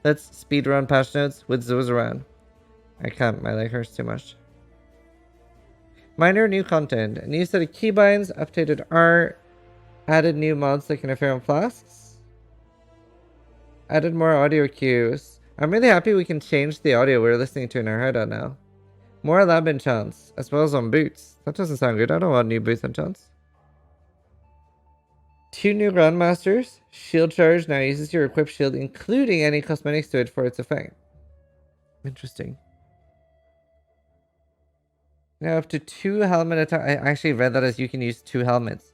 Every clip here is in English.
Let's speedrun Patch Notes with Zizaran. I can't, my leg hurts too much. Minor new content. A new set of keybinds, updated art, added new mods like interferon flasks, added more audio cues. I'm really happy we can change the audio we're listening to in our head now. More lab enchants, as well as on boots. That doesn't sound good. I don't want new boots enchants. 2 new Grandmasters. Shield charge now uses your equipped shield, including any cosmetics to it for its effect. Interesting. Now up to 2 helmet attack. I actually read that as you can use 2 helmets.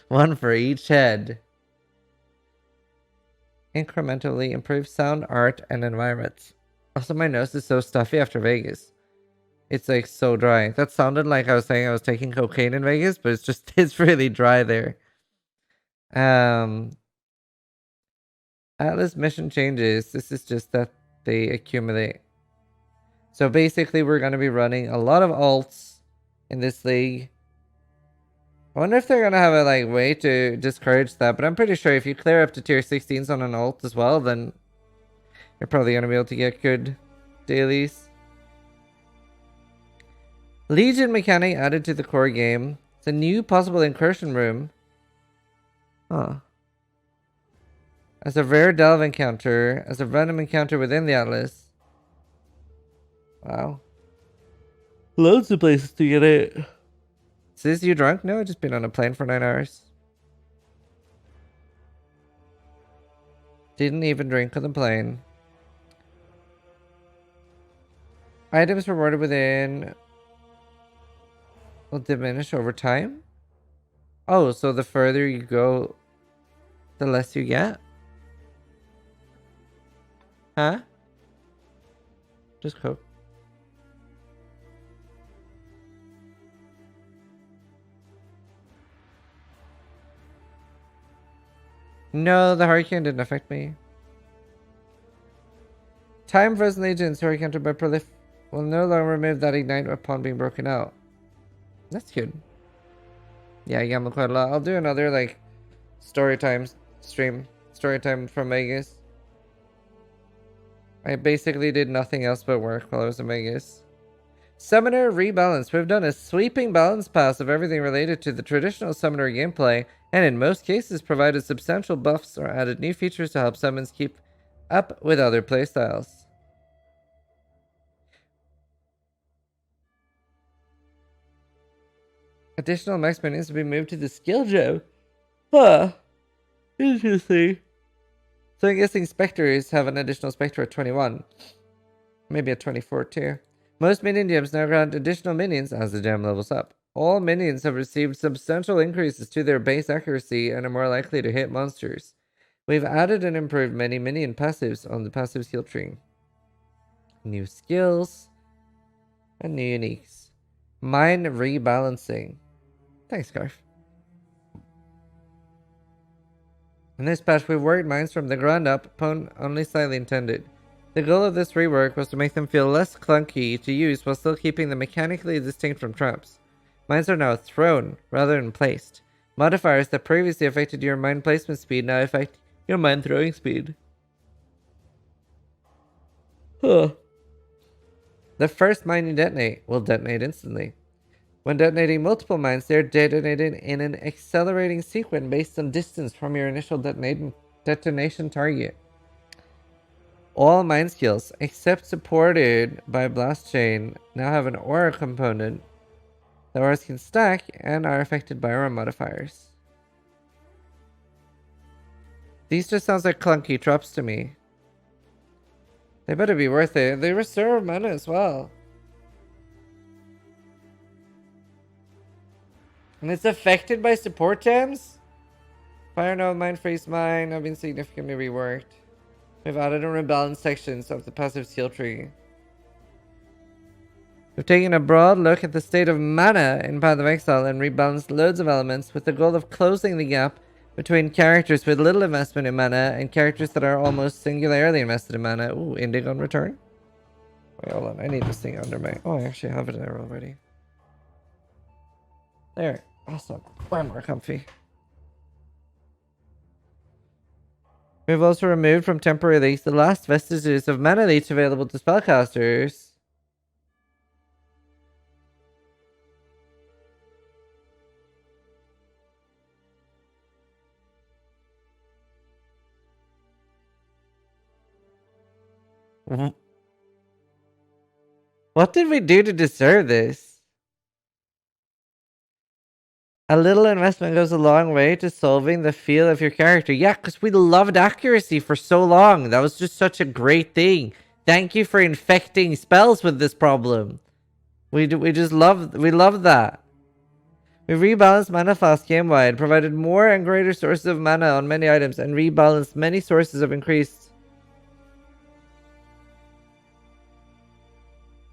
One for each head. Incrementally improve sound, art, and environment. Also, my nose is so stuffy after Vegas. It's like so dry. That sounded like I was saying I was taking cocaine in Vegas, but it's really dry there. Atlas mission changes. This is just that they accumulate. So basically we're going to be running a lot of alts in this league. I wonder if they're going to have a way to discourage that, but I'm pretty sure if you clear up to tier 16s on an alt as well, then you're probably going to be able to get good dailies. Legion mechanic added to the core game. It's a new possible incursion room. Huh. As a rare delve encounter, as a random encounter within the Atlas. Wow. Loads of places to get it. Is you drunk? No, I've just been on a plane for 9 hours. Didn't even drink on the plane. Items rewarded within will diminish over time? Oh, so the further you go, the less you get? Huh? Just coke. No, the hurricane didn't affect me. Time frozen agents who are countered by prolif will no longer remove that ignite upon being broken out. That's good. Yeah, I gamble quite a lot. I'll do another story time stream. Story time from Vegas. I basically did nothing else but work while I was in Vegas. Summoner rebalance. We've done a sweeping balance pass of everything related to the traditional summoner gameplay, and in most cases provided substantial buffs or added new features to help summons keep up with other playstyles. Additional max minions to be moved to the skill gem. Huh. Interesting. So I'm guessing Spectres have an additional Spectre at 21. Maybe at 24 too. Most minion gems now grant additional minions as the gem levels up. All minions have received substantial increases to their base accuracy and are more likely to hit monsters. We've added and improved many minion passives on the passive skill tree. New skills and new uniques. Mine rebalancing. Thanks, Scarf. In this patch, we've worked mines from the ground up, pwn only slightly intended. The goal of this rework was to make them feel less clunky to use while still keeping them mechanically distinct from traps. Mines are now thrown rather than placed. Modifiers that previously affected your mine placement speed now affect your mine throwing speed. Huh. The first mine you detonate will detonate instantly. When detonating multiple mines, they are detonated in an accelerating sequence based on distance from your initial detonation target. All mine skills, except supported by Blast Chain, now have an aura component. The auras can stack and are affected by aura modifiers. These just sounds like clunky traps to me. They better be worth it. They restore mana as well. And it's affected by support gems? Fire Node, Mind Freeze Mine have been significantly reworked. We've added and rebalanced sections of the passive skill tree. We've taken a broad look at the state of mana in Path of Exile and rebalanced loads of elements with the goal of closing the gap between characters with little investment in mana and characters that are almost singularly invested in mana. Ooh, Indigo on return. Wait, hold on. I need this thing under my... Oh, I actually have it there already. There. Awesome. Way more comfy. We've also removed from temporary leaks the last vestiges of mana leech available to spellcasters. What did we do to deserve this? A little investment goes a long way to solving the feel of your character. Yeah, because we loved accuracy for so long. That was just such a great thing. Thank you for infecting spells with this problem. We love that. We rebalanced mana fast game-wide, provided more and greater sources of mana on many items, and rebalanced many sources of increased.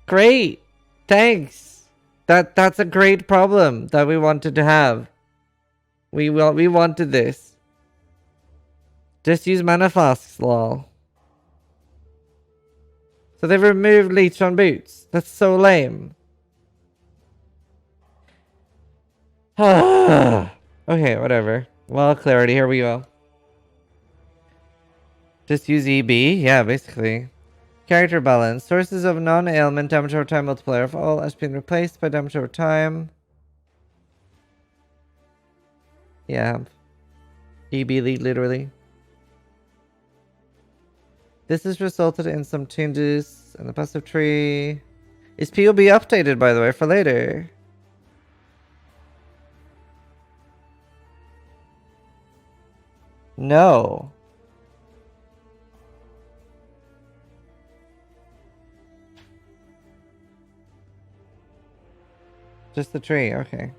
Great! Thanks! That's a great problem that we wanted to have. We wanted this. Just use mana flasks, lol. So they've removed leech on boots. That's so lame. Okay, whatever. Well, clarity, here we go. Just use EB? Yeah, basically. Character balance. Sources of non-ailment damage over time multiplier of all has been replaced by damage over time. Yeah. EB lead, literally. This has resulted in some changes in the passive tree. Is POB updated, by the way, for later? No. Just the tree, okay.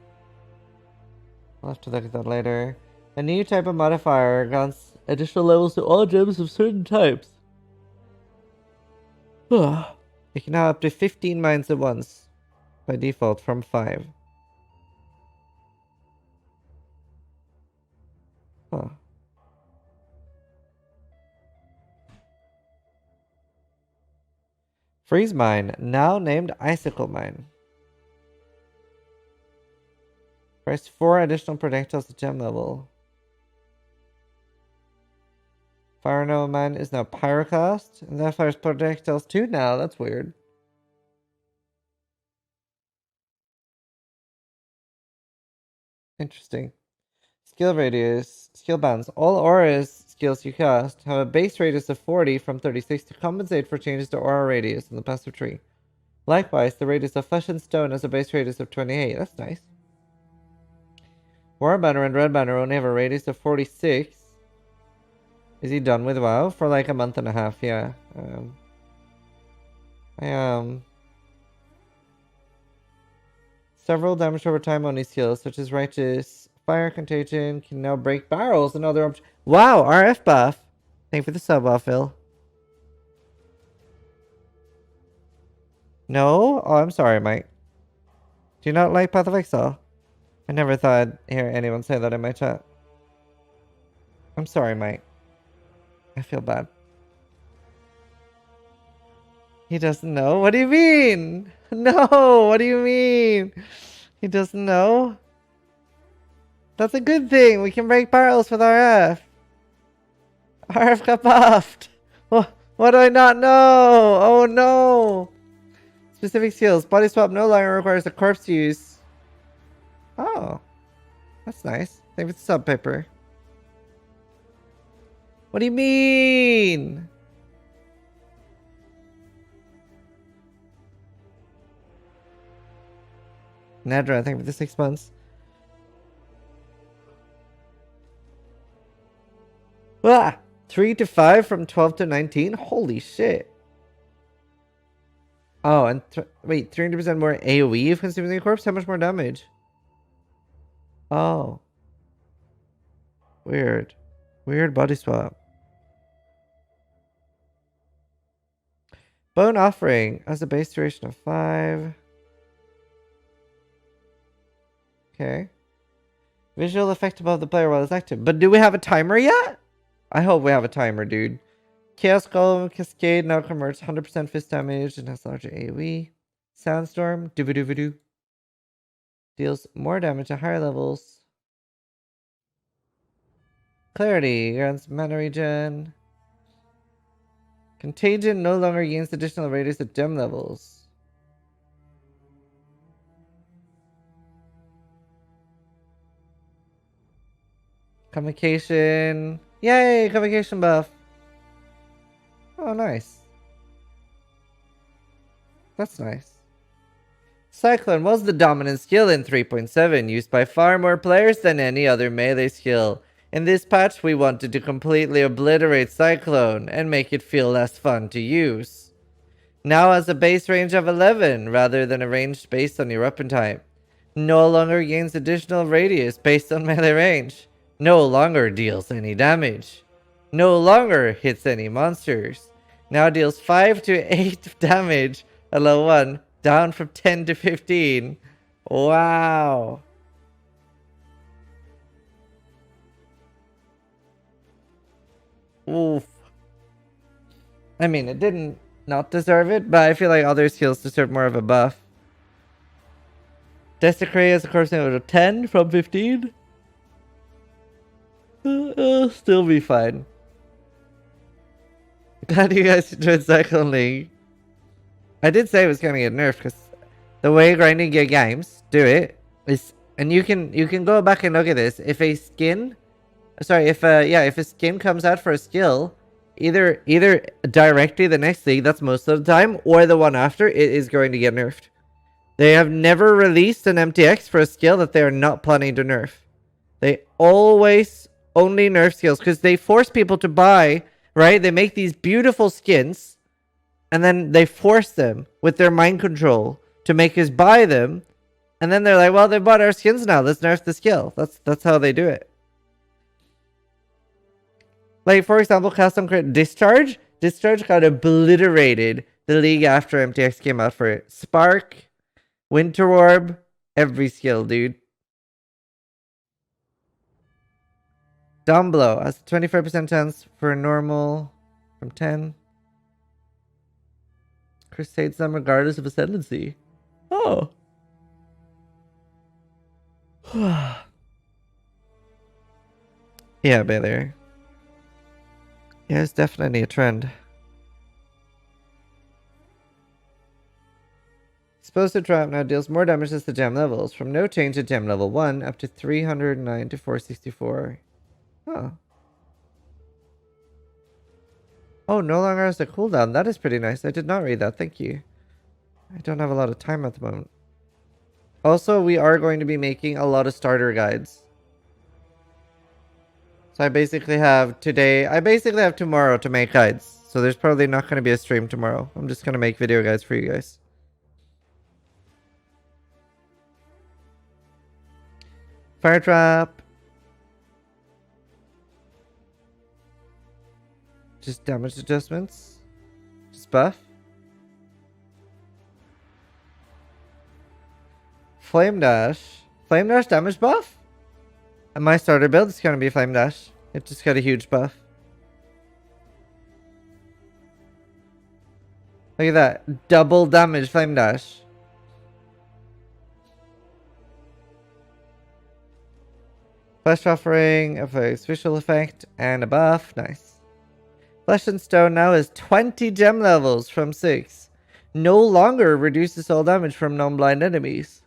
I'll have to look at that later. A new type of modifier grants additional levels to all gems of certain types. You can have up to 15 mines at once, by default from 5. Huh. Freeze Mine, now named Icicle Mine. Press 4 additional projectiles at gem level. Fire Nova Mine is now Pyroclast, and that fires projectiles too now. That's weird. Interesting. Skill radius, skill bands. All auras skills you cast have a base radius of 40 from 36 to compensate for changes to aura radius in the passive tree. Likewise, the radius of Flesh and Stone has a base radius of 28. That's nice. War Banner and Red Banner only have a radius of 46. Is he done with WoW? For like a month and a half, yeah. Several damage over time on these skills, such as Righteous Fire Contagion, can now break barrels and other objects. Wow, RF buff. Thank you for the sub off, Phil. No? Oh, I'm sorry, Mike. Do you not like Path of Exile? I never thought I'd hear anyone say that in my chat. I'm sorry, Mike. I feel bad. He doesn't know? What do you mean? No, what do you mean? He doesn't know? That's a good thing. We can break barrels with RF. RF got buffed. What do I not know? Oh no. Specific skills. Body swap no longer requires a corpse to use. Oh. That's nice. Thank you for the sub paper. What do you mean? Nedra, thank you for the 6 months. Ah! 3 to 5 from 12 to 19? Holy shit. Oh, and wait, 300% more AoE if consuming a corpse? How much more damage? Oh. Weird. Weird body swap. Bone Offering has a base duration of 5. Okay. Visual effect above the player while it's active. But do we have a timer yet? I hope we have a timer, dude. Chaos Golem Cascade now converts 100% fist damage and has larger AoE. Sandstorm, doo-doo-doo-doo. Deals more damage at higher levels. Clarity grants mana regen. Contagion no longer gains additional radius at gem levels. Convocation. Yay, convocation buff. Oh, nice. That's nice. Cyclone was the dominant skill in 3.7, used by far more players than any other melee skill. In this patch, we wanted to completely obliterate Cyclone and make it feel less fun to use. Now has a base range of 11 rather than a range based on your weapon type. No longer gains additional radius based on melee range. No longer deals any damage. No longer hits any monsters. Now deals 5 to 8 damage at level 1, down from 10 to 15. Wow. Oof. I mean, it didn't not deserve it, but I feel like other skills deserve more of a buff. Desecrate is of course now 10 from 15. Still be fine. Glad you guys enjoyed Cyclone League. I did say it was gonna get nerfed because the way grinding your games do it is, and you can go back and look at this. If a skin, if a skin comes out for a skill, either directly the next league, that's most of the time, or the one after, it is going to get nerfed. They have never released an MTX for a skill that they are not planning to nerf. They always only nerf skills because they force people to buy, right? They make these beautiful skins and then they force them with their mind control to make us buy them. And then they're like, well, they bought our skins now. Let's nerf the skill. That's how they do it. Like, for example, custom crit Discharge. Discharge got obliterated the league after MTX came out for it. Spark, Winter Orb, every skill, dude. Down Blow has a 25% chance for a normal from 10. Crusades them regardless of Ascendancy. Oh. Yeah, Baylor. Yeah, it's definitely a trend. Explosive Trap now deals more damage as the gem levels, from no change at gem level 1 up to 309 to 464. Huh. Oh, no longer has a cooldown. That is pretty nice. I did not read that. Thank you. I don't have a lot of time at the moment. Also, we are going to be making a lot of starter guides. So I basically have tomorrow to make guides. So there's probably not going to be a stream tomorrow. I'm just going to make video guides for you guys. Fire Trap. Just damage adjustments. Just buff. Flame Dash. Flame Dash damage buff? And my starter build is going to be Flame Dash. It just got a huge buff. Look at that. Double damage Flame Dash. Flesh Offering, a special effect, and a buff. Nice. Flesh and Stone now is 20 gem levels from 6. No longer reduces all damage from non-blind enemies.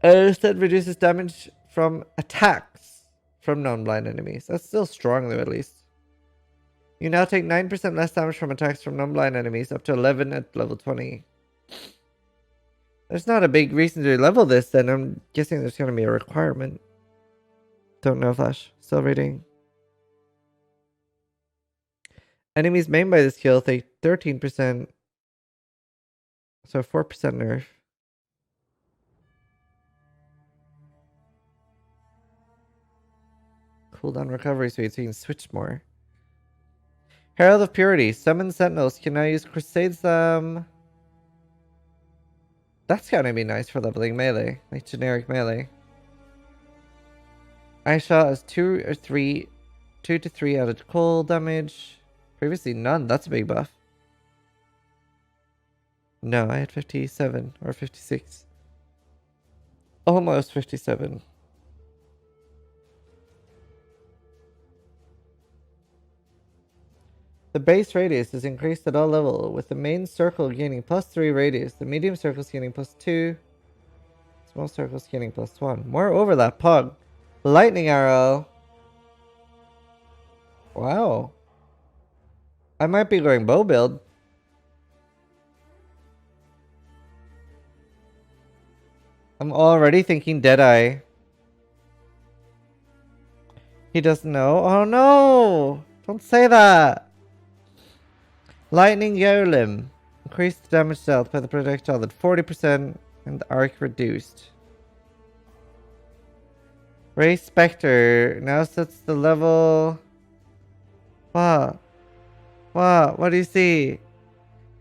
Instead reduces damage from attacks from non-blind enemies. That's still strong though, at least. You now take 9% less damage from attacks from non-blind enemies, up to 11 at level 20. There's not a big reason to level this, then I'm guessing there's going to be a requirement. Don't know, Flash. Still reading. Enemies maimed by this skill take 13%. So 4% nerf. Cooldown recovery speed so you can switch more. Herald of Purity. Summon Sentinels can now use Crusades them. That's gonna be nice for leveling melee. Like generic melee. I shot as 2 to 3 added cold damage. Previously none. That's a big buff. No, I had 57 or 56. Almost 57. The base radius is increased at all levels, with the main circle gaining +3 radius, the medium circles gaining +2, small circles gaining +1. More overlap, pog. Lightning arrow. Wow. I might be going bow build. I'm already thinking Deadeye. He doesn't know? Oh no! Don't say that! Lightning Golem. Increased damage dealt by the projectile at 40% and the arc reduced. Ray Spectre now sets the level... What? What do you see?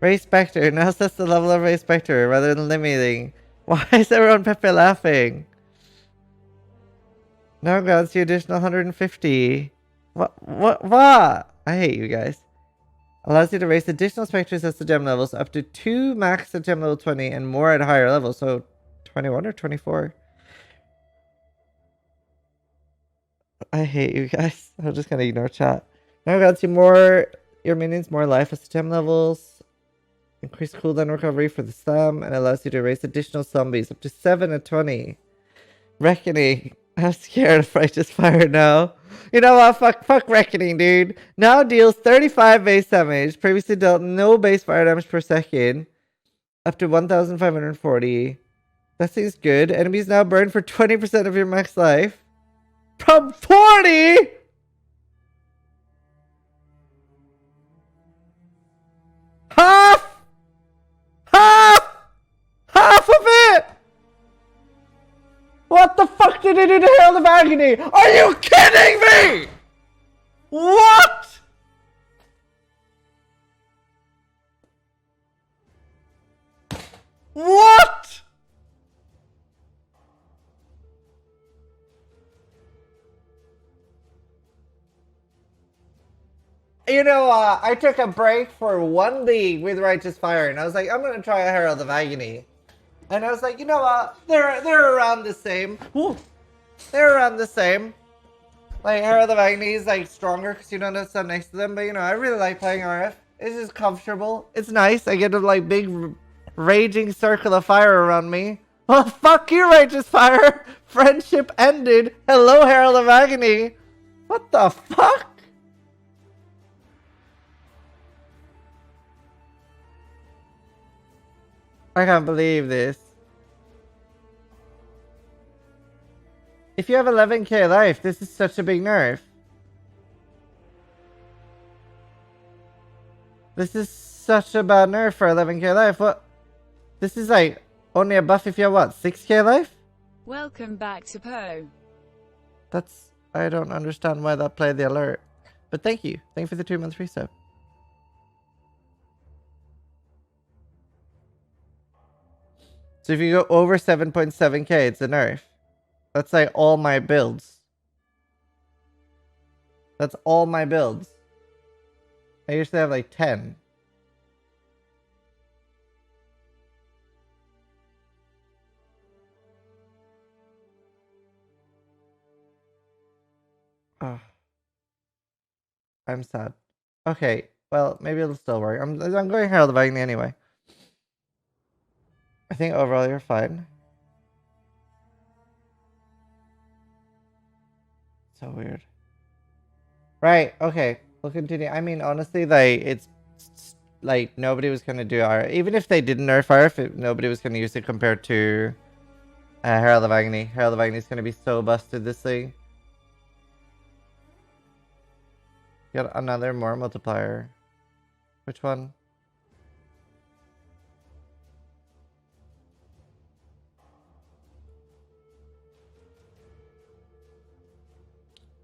Ray Spectre now sets the level of Ray Spectre rather than limiting. Why is everyone Pepe laughing? Now grants you additional 150. What? I hate you guys. Allows you to raise additional specters as the gem levels up to 2 max at gem level 20 and more at higher levels. So 21 or 24? I hate you guys. I'm just gonna ignore chat. Now grants you your minions more life as the gem levels. Increased cooldown recovery for the slam and allows you to raise additional zombies up to 7 at 20. Reckoning. I'm scared of Righteous Fire now. You know what? Fuck Reckoning, dude. Now deals 35 base damage. Previously dealt no base fire damage per second. Up to 1,540. That seems good. Enemies now burn for 20% of your max life. From 40?! Half of it! What the fuck did he do to Herald of Agony? Are you kidding me? What? What? You know, I took a break for 1 league with Righteous Fire, and I was like, I'm gonna try a Herald of Agony. And I was like, you know what? They're around the same. Ooh. They're around the same. Like, Herald of Agony is like stronger because you don't have stuff next to them. But you know, I really like playing RF. It's just comfortable. It's nice. I get a like big raging circle of fire around me. Well, fuck you, Righteous Fire. Friendship ended. Hello, Herald of Agony. What the fuck? I can't believe this. If you have 11k life, this is such a big nerf. This is such a bad nerf for 11k life. What? This is like only a buff if you have what? 6k life? Welcome back to Poe. That's... I don't understand why that played the alert. But thank you. Thank you for the 2-month resub. So if you go over 7.7k, it's a nerf. That's like all my builds. That's all my builds. I usually have like 10. Oh. I'm sad. Okay, well, maybe it'll still work. I'm going Herald of Agony anyway. I think overall you're fine. So weird. Right, okay. We'll continue. I mean, honestly, like, it's like nobody was gonna do our... Even if they didn't nerf RF, nobody was gonna use it compared to Herald of Agony. Herald of Agony is gonna be so busted this thing. Got another more multiplier. Which one?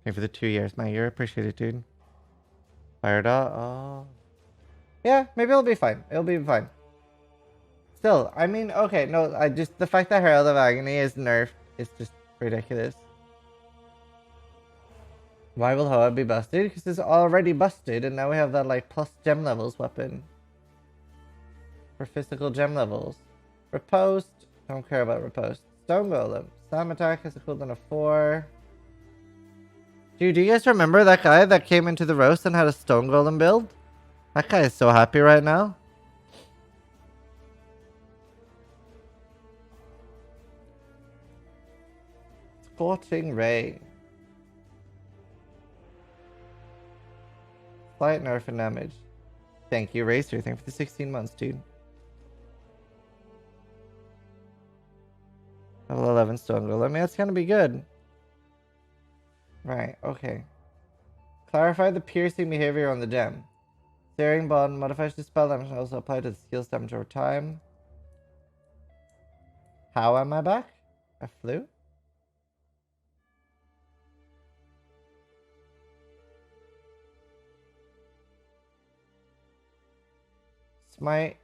Thank you for the 2 years, man. You're appreciated, dude. Fired up. Oh. Yeah, maybe it'll be fine. It'll be fine. Still, I mean, okay, no, the fact that Herald of Agony is nerfed is just ridiculous. Why will Hoa be busted? Because it's already busted, and now we have that, like, plus gem levels weapon. For physical gem levels. Riposte. Don't care about riposte. Stone Golem. Slam attack has a cooldown of 4. Dude, do you guys remember that guy that came into the roast and had a Stone Golem build? That guy is so happy right now. Scorching Ray. Slight nerf and damage. Thank you, Racer. Thank you for the 16 months, dude. Level 11 Stone Golem. I mean, that's gonna be good. Right, okay. Clarify the piercing behavior on the gem. Searing Bond modifies the spell damage and also apply to the skills damage over time. How am I back? I flew? Smite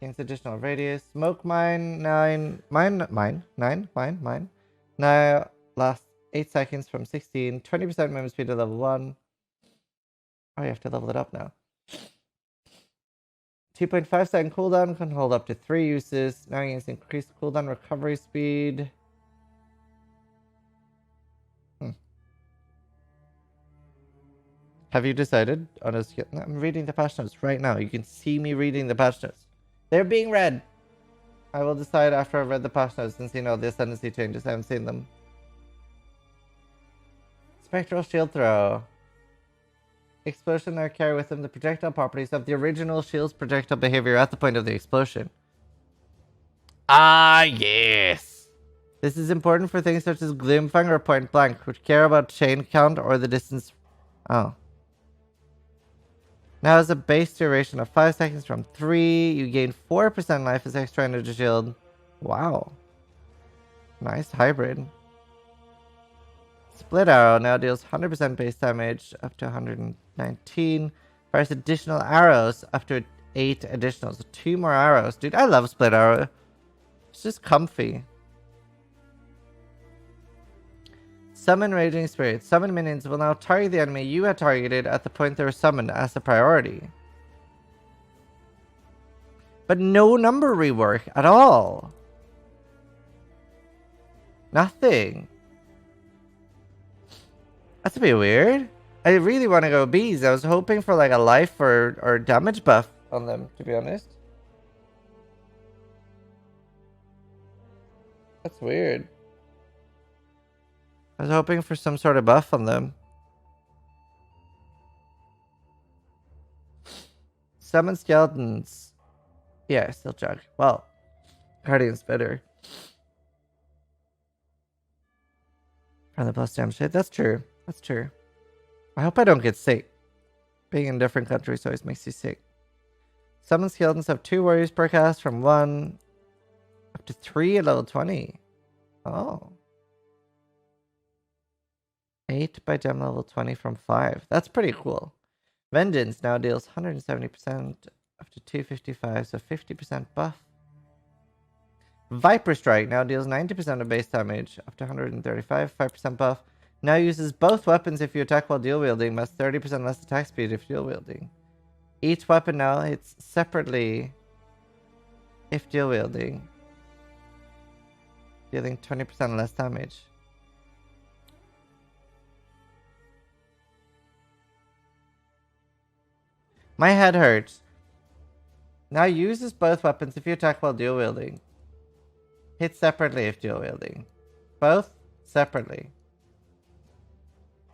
gains additional radius. Smoke mine 9. Mine. Now lasts 8 seconds from 16. 20% movement speed to level 1. Oh, you have to level it up now. 2.5 second cooldown, can hold up to 3 uses. Now gains increased cooldown recovery speed. Have you decided on a skill? I'm reading the patch notes right now. You can see me reading the patch notes. They're being read. I will decide after I've read the patch notes and seen all the Ascendancy changes. I haven't seen them. Spectral Shield Throw. Explosion now carry with them the projectile properties of the original shield's projectile behavior at the point of the explosion. Ah, yes. This is important for things such as Gloomfang or Point Blank, which care about chain count or the distance. Oh. Now has a base duration of 5 seconds from 3. You gain 4% life as extra energy shield. Wow. Nice hybrid. Split Arrow now deals 100% base damage up to 119. Fires additional arrows up to 8 additional. So 2 more arrows. Dude, I love Split Arrow. It's just comfy. Summon Raging Spirits. Summon minions will now target the enemy you had targeted at the point they were summoned as a priority. But no number rework at all. Nothing. That's a bit weird. I really want to go bees. I was hoping for like a life or damage buff on them, to be honest. That's weird. I was hoping for some sort of buff on them. Summon skeletons. Yeah, still chug. Well, Guardian's better. And the plus damage hit. That's true. That's true. I hope I don't get sick. Being in different countries always makes you sick. Summon skeletons have 2 warriors per cast from 1 up to 3 at level 20. Oh. 8 by gem level 20 from 5. That's pretty cool. Vengeance now deals 170% up to 255, so 50% buff. Viper Strike now deals 90% of base damage up to 135, 5% buff. Now uses both weapons if you attack while dual wielding, but 30% less attack speed if dual wielding. Each weapon now hits separately if dual wielding, dealing 20% less damage. My head hurts. Now uses both weapons if you attack while dual wielding. Hit separately if dual wielding. Both separately.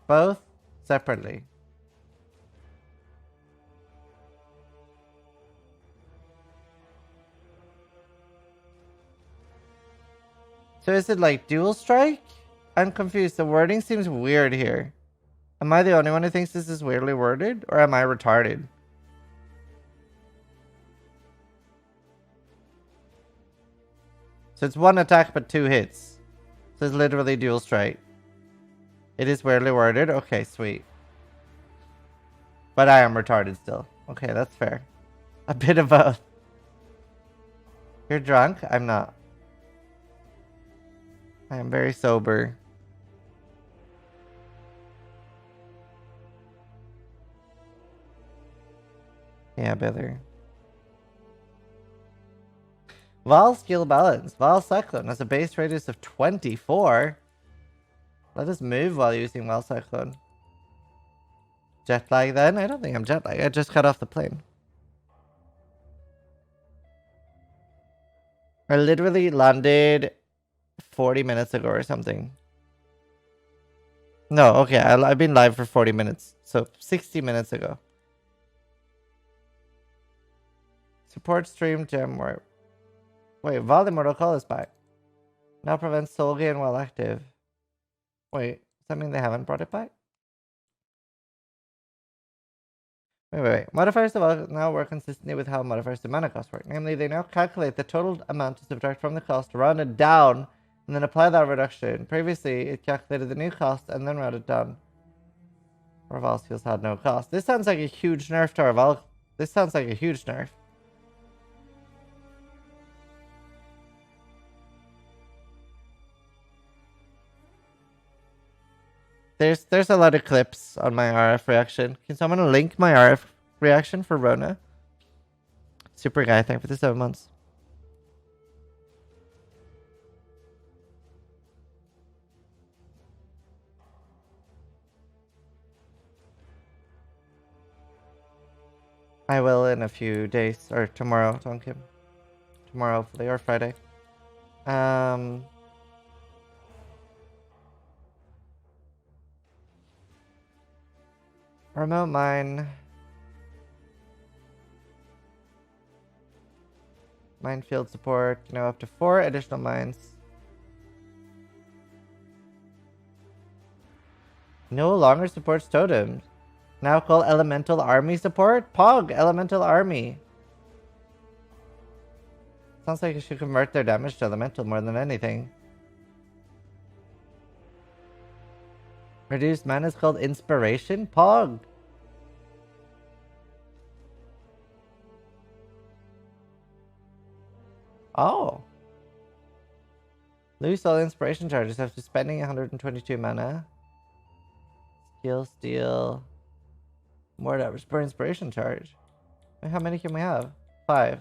Both separately. So is it like dual strike? I'm confused. The wording seems weird here. Am I the only one who thinks this is weirdly worded? Or am I retarded? So it's 1 attack but 2 hits. So it's literally dual strike. It is weirdly worded. Okay, sweet. But I am retarded still. Okay, that's fair. A bit of both. You're drunk? I'm not. I am very sober. Yeah, better. Val skill balance. Val Cyclone has a base radius of 24. Let us move while using Val Cyclone. Jet lag then? I don't think I'm jet lag. I just got off the plane. I literally landed 40 minutes ago or something. No, okay, I've been live for 40 minutes. So 60 minutes ago. Support stream gem warp. Wait, Val Immortal Call is back. Now prevents soul gain while active. Wait, does that mean they haven't brought it back? Wait. Modifiers now work consistently with how modifiers to mana cost work. Namely, they now calculate the total amount to subtract from the cost, round it down, and then apply that reduction. Previously, it calculated the new cost and then rounded down. Orval skills had no cost. This sounds like a huge nerf to Orval. This sounds like a huge nerf. There's a lot of clips on my RF reaction. Can someone link my RF reaction for Rona? Super guy, thank you for the 7 months. I will in a few days, or tomorrow, Tonkin. Tomorrow, hopefully, or Friday. Remote mine. Minefield support, up to 4 additional mines. No longer supports totems. Now call Elemental Army support? Pog, Elemental Army. Sounds like you should convert their damage to Elemental more than anything. Reduced mana is called Inspiration? Pog. Oh. Lose all inspiration charges after spending 122 mana. Skill steal. More damage per inspiration charge. Wait, how many can we have? 5.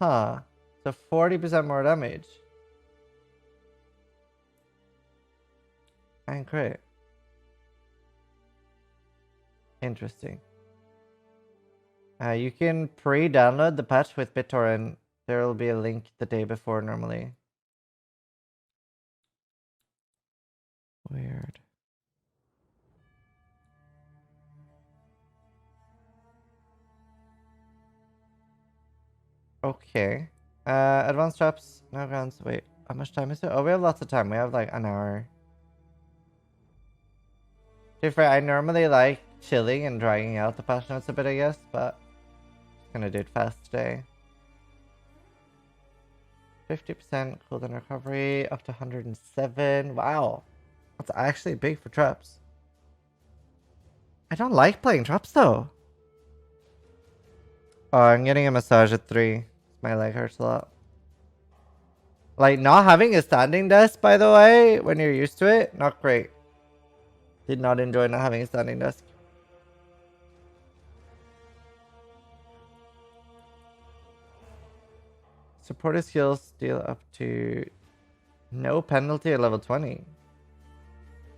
Huh. So 40% more damage. And great. Interesting. You can pre-download the patch with BitTorrent. There will be a link the day before normally. Weird. Okay. Advanced traps. No grounds. Wait, how much time is it? Oh, we have lots of time. We have like an hour. Different. I normally like chilling and dragging out the patch notes a bit, I guess, but I'm gonna do it fast today. 50% cooldown recovery, up to 107. Wow. That's actually big for traps. I don't like playing traps though. Oh, I'm getting a massage at 3. My leg hurts a lot. Like, not having a standing desk, by the way, when you're used to it, not great. Did not enjoy not having a standing desk. Supported skills deal up to no penalty at level 20.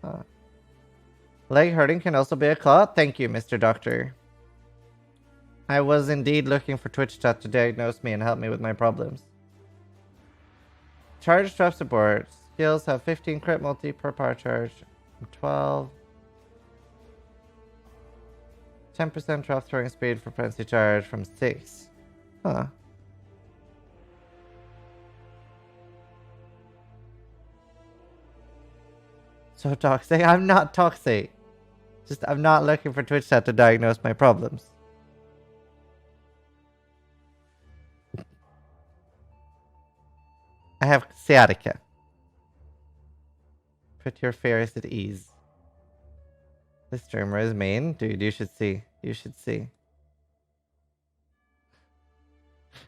Huh. Leg hurting can also be a clot. Thank you, Mr. Doctor. I was indeed looking for Twitch chat to diagnose me and help me with my problems. Charge trap support. Skills have 15 crit multi per power charge. 12. 10% trap throwing speed for frenzy charge from 6. Huh. So toxic? I'm not toxic. Just I'm not looking for Twitch chat to diagnose my problems. I have sciatica. Put your fears at ease. This streamer is mean. Dude, you should see. You should see.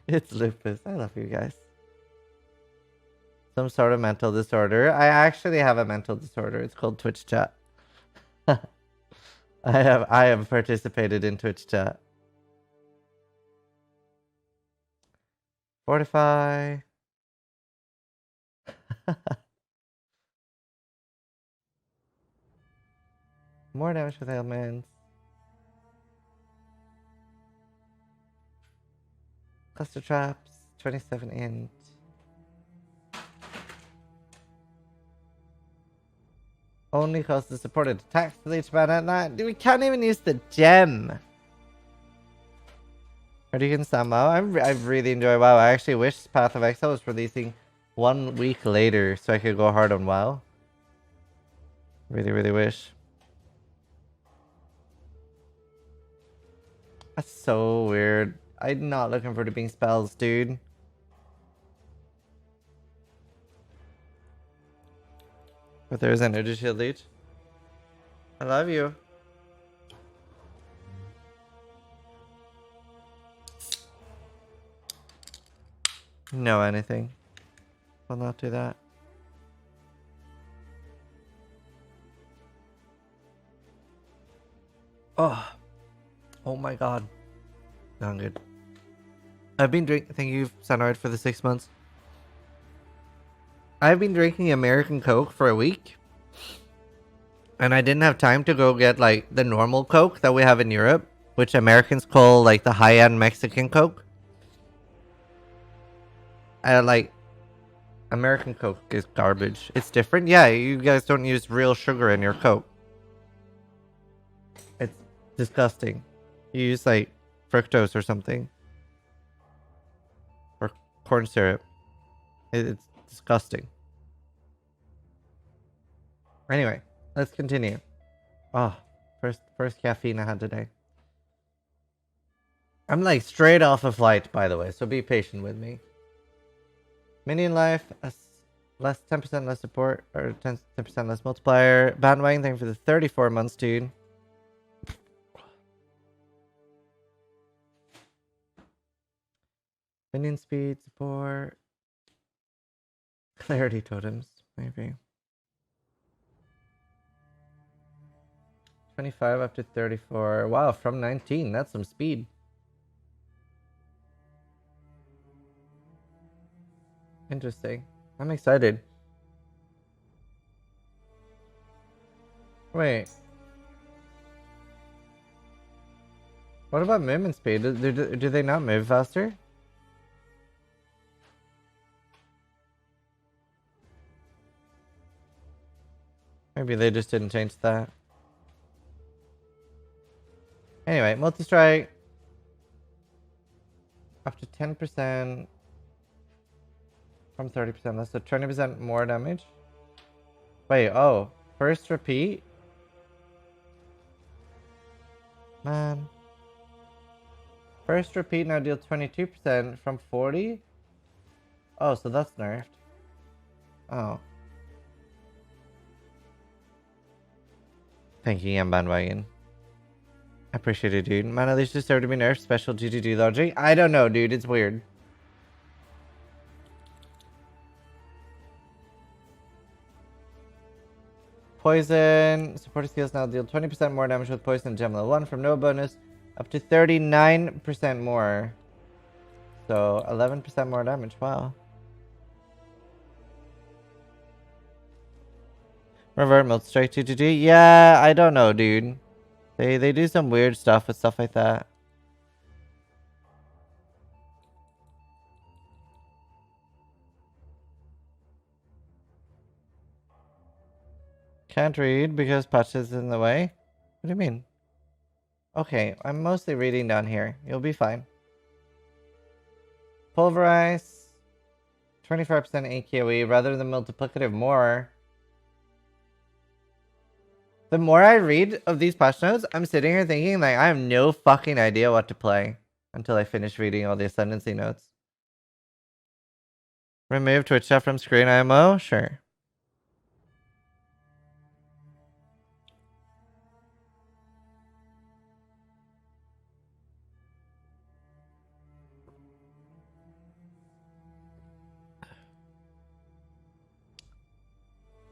It's lupus. I love you guys. Some sort of mental disorder. I actually have a mental disorder. It's called Twitch chat. I have participated in Twitch chat. Fortify. More damage with ailments. Cluster traps, 27 int. Only costs the supported attacks to each mana at night. We can't even use the gem. Or you can stand WoW. I really enjoy WoW. I actually wish Path of Exile was releasing 1 week later so I could go hard on WoW. Really, really wish. That's so weird. I'm not looking for the being spells, dude. But there's energy shield leech. I love you. No anything. Will not do that. Oh. Oh my god. Not good. I've been drinking. Thank you, Sunride, for the 6 months. I've been drinking American Coke for a week. And I didn't have time to go get like the normal Coke that we have in Europe, which Americans call like the high-end Mexican Coke. Like American Coke is garbage. It's different. Yeah, you guys don't use real sugar in your Coke. It's disgusting. You use like fructose or something. Or corn syrup. It's disgusting. Anyway, let's continue. Oh, first caffeine I had today. I'm like straight off a flight, by the way, so be patient with me. Minion life, less 10% less support, or 10% less multiplier. Bandwagon, thank you for the 34 months, dude. Minion speed, support. Clarity totems, maybe. 25 up to 34. Wow, from 19. That's some speed. Interesting. I'm excited. Wait. What about movement speed? Do they not move faster? Maybe they just didn't change that. Anyway, multi-strike. Up to 10% from 30% less, so 20% more damage. Wait, oh. First repeat? Man. First repeat now deal 22% from 40? Oh, so that's nerfed. Oh. Thank you, bandwagon. I appreciate it, dude. Man, at least deserve to be nerfed. Special GGG logic. I don't know, dude. It's weird. Poison. Supporting skills now deal 20% more damage with poison and gem level 1 from no bonus. Up to 39% more. So 11% more damage. Wow. Revert multi-strike GGG. Yeah, I don't know, dude. They do some weird stuff with stuff like that. Can't read because patch is in the way? What do you mean? Okay, I'm mostly reading down here. You'll be fine. Pulverize. 25% AKOE rather than multiplicative more. The more I read of these patch notes, I'm sitting here thinking like I have no fucking idea what to play until I finish reading all the Ascendancy notes. Remove Twitch chat from screen IMO? Sure.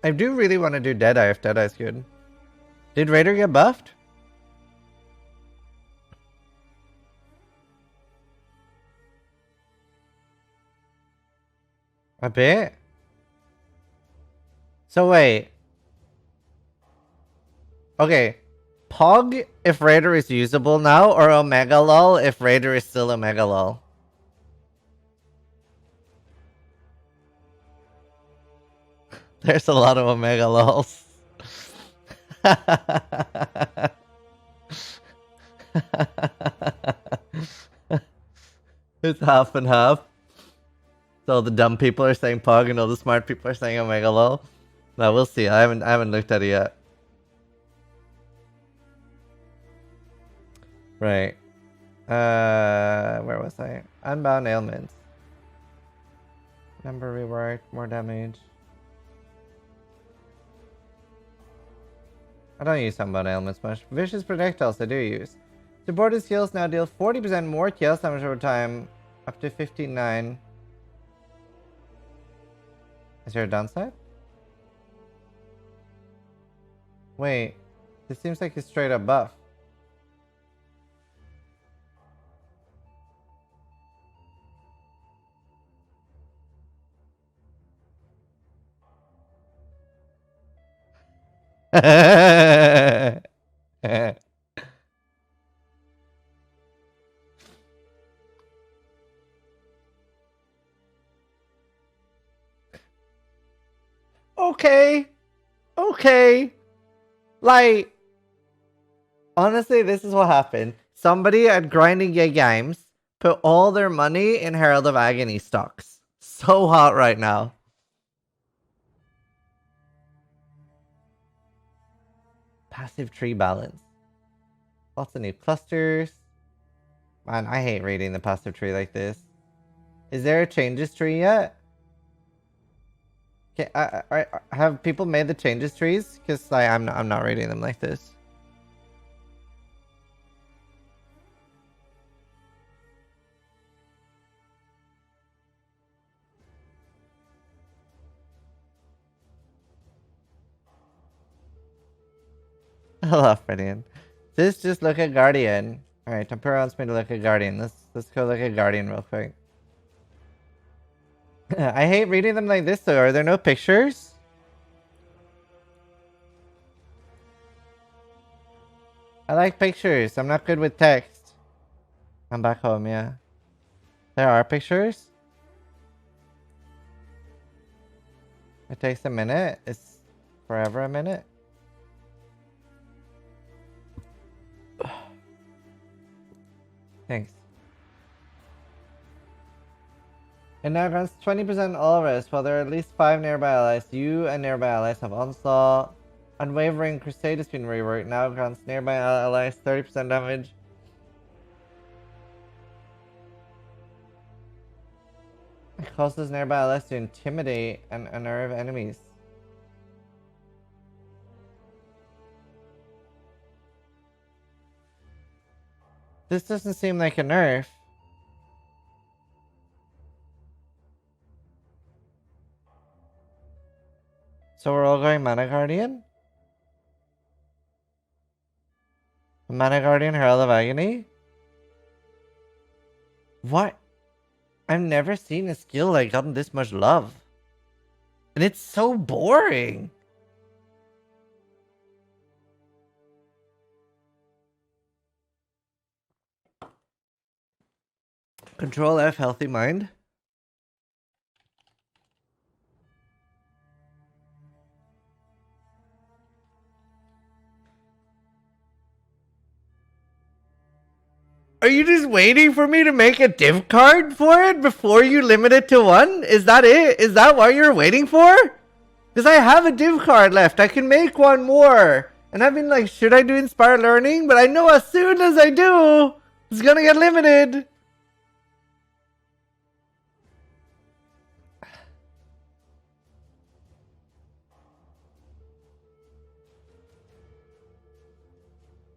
I do really want to do Deadeye if Deadeye's good. Did Raider get buffed? A bit? So wait. Okay. Pog if Raider is usable now, or Omega Lol if Raider is still Omega Lol? There's a lot of Omega lols. It's half and half. So the dumb people are saying Pug and all the smart people are saying Omega lol. No, we'll see. I haven't looked at it yet. Right. Where was I? Unbound ailments. Number rework, more damage. I don't use Unbound ailments much. Vicious projectiles I do use. Supported skills now deal 40% more chaos damage over time, up to 59. Is there a downside? Wait, this seems like a straight up buff. Okay. Okay. Like, honestly, this is what happened. Somebody at Grinding Gay Games put all their money in Herald of Agony stocks. So hot right now. Passive tree balance. Lots of new clusters. Man, I hate reading the passive tree like this. Is there a changes tree yet? Have people made the changes trees? Because I'm not reading them like this. I love Fredian. This just look at Guardian. Alright, Tempura wants me to look at Guardian. Let's go look at Guardian real quick. I hate reading them like this though. Are there no pictures? I like pictures. I'm not good with text. I'm back home, yeah. There are pictures? It takes a minute. It's forever a minute. Thanks. It now grants 20% all rest while there are at least 5 nearby allies. You and nearby allies have Onslaught. Unwavering Crusade has been reworked. Now grants nearby allies 30% damage. It causes nearby allies to intimidate and unnerve enemies. This doesn't seem like a nerf. So we're all going Mana Guardian? Mana Guardian Herald of Agony? What? I've never seen a skill like gotten this much love. And it's so boring. Control F, healthy mind. Are you just waiting for me to make a div card for it before you limit it to 1? Is that it? Is that what you're waiting for? Because I have a div card left. I can make one more. And I've been like, should I do Inspired Learning? But I know as soon as I do, it's gonna get limited.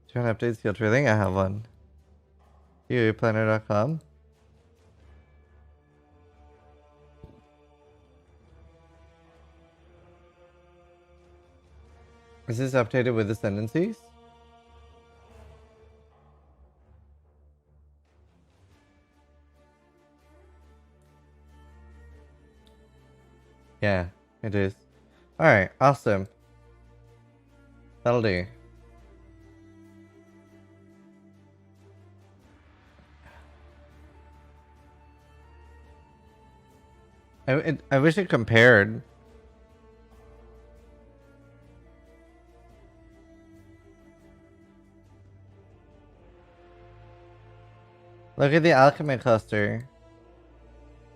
Do you want to update skill tree? I think I have one. UAPlanner.com. Is this updated with Ascendancies? Yeah, it is. Alright, awesome. That'll do. I wish it compared. Look at the alchemy cluster.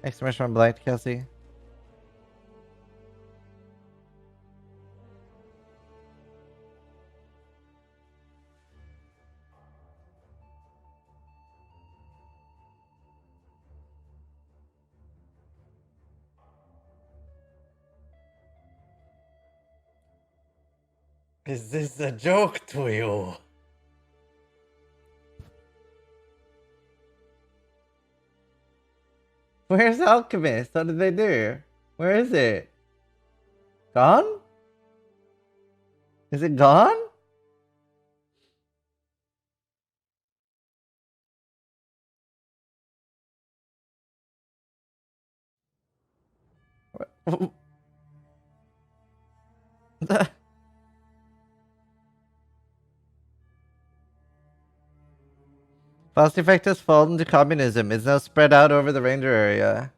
Exclamation Blight, Kelsey. Is this a joke to you? Where's Alchemist? What did they do? Where is it? Gone? Is it gone? Fast Effect has fallen to communism. It's now spread out over the Ranger area.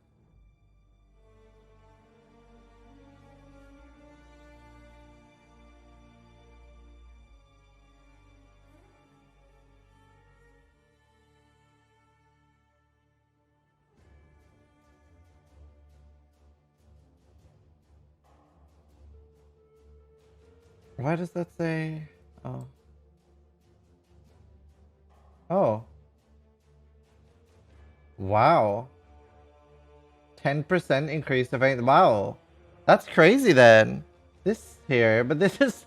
Why does that say? Oh. Oh. Wow. 10% increase of eight. Wow. That's crazy then. This here, but this is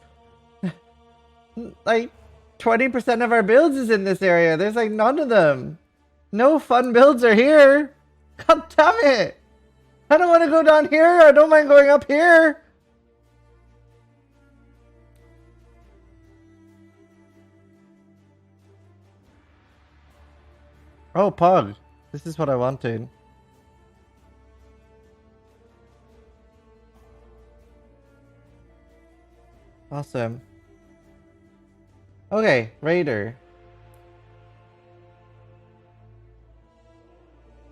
like 20% of our builds is in this area. There's like none of them. No fun builds are here. God damn it. I don't want to go down here. I don't mind going up here. Oh, Pug. This is what I wanted. Awesome. Okay, Raider.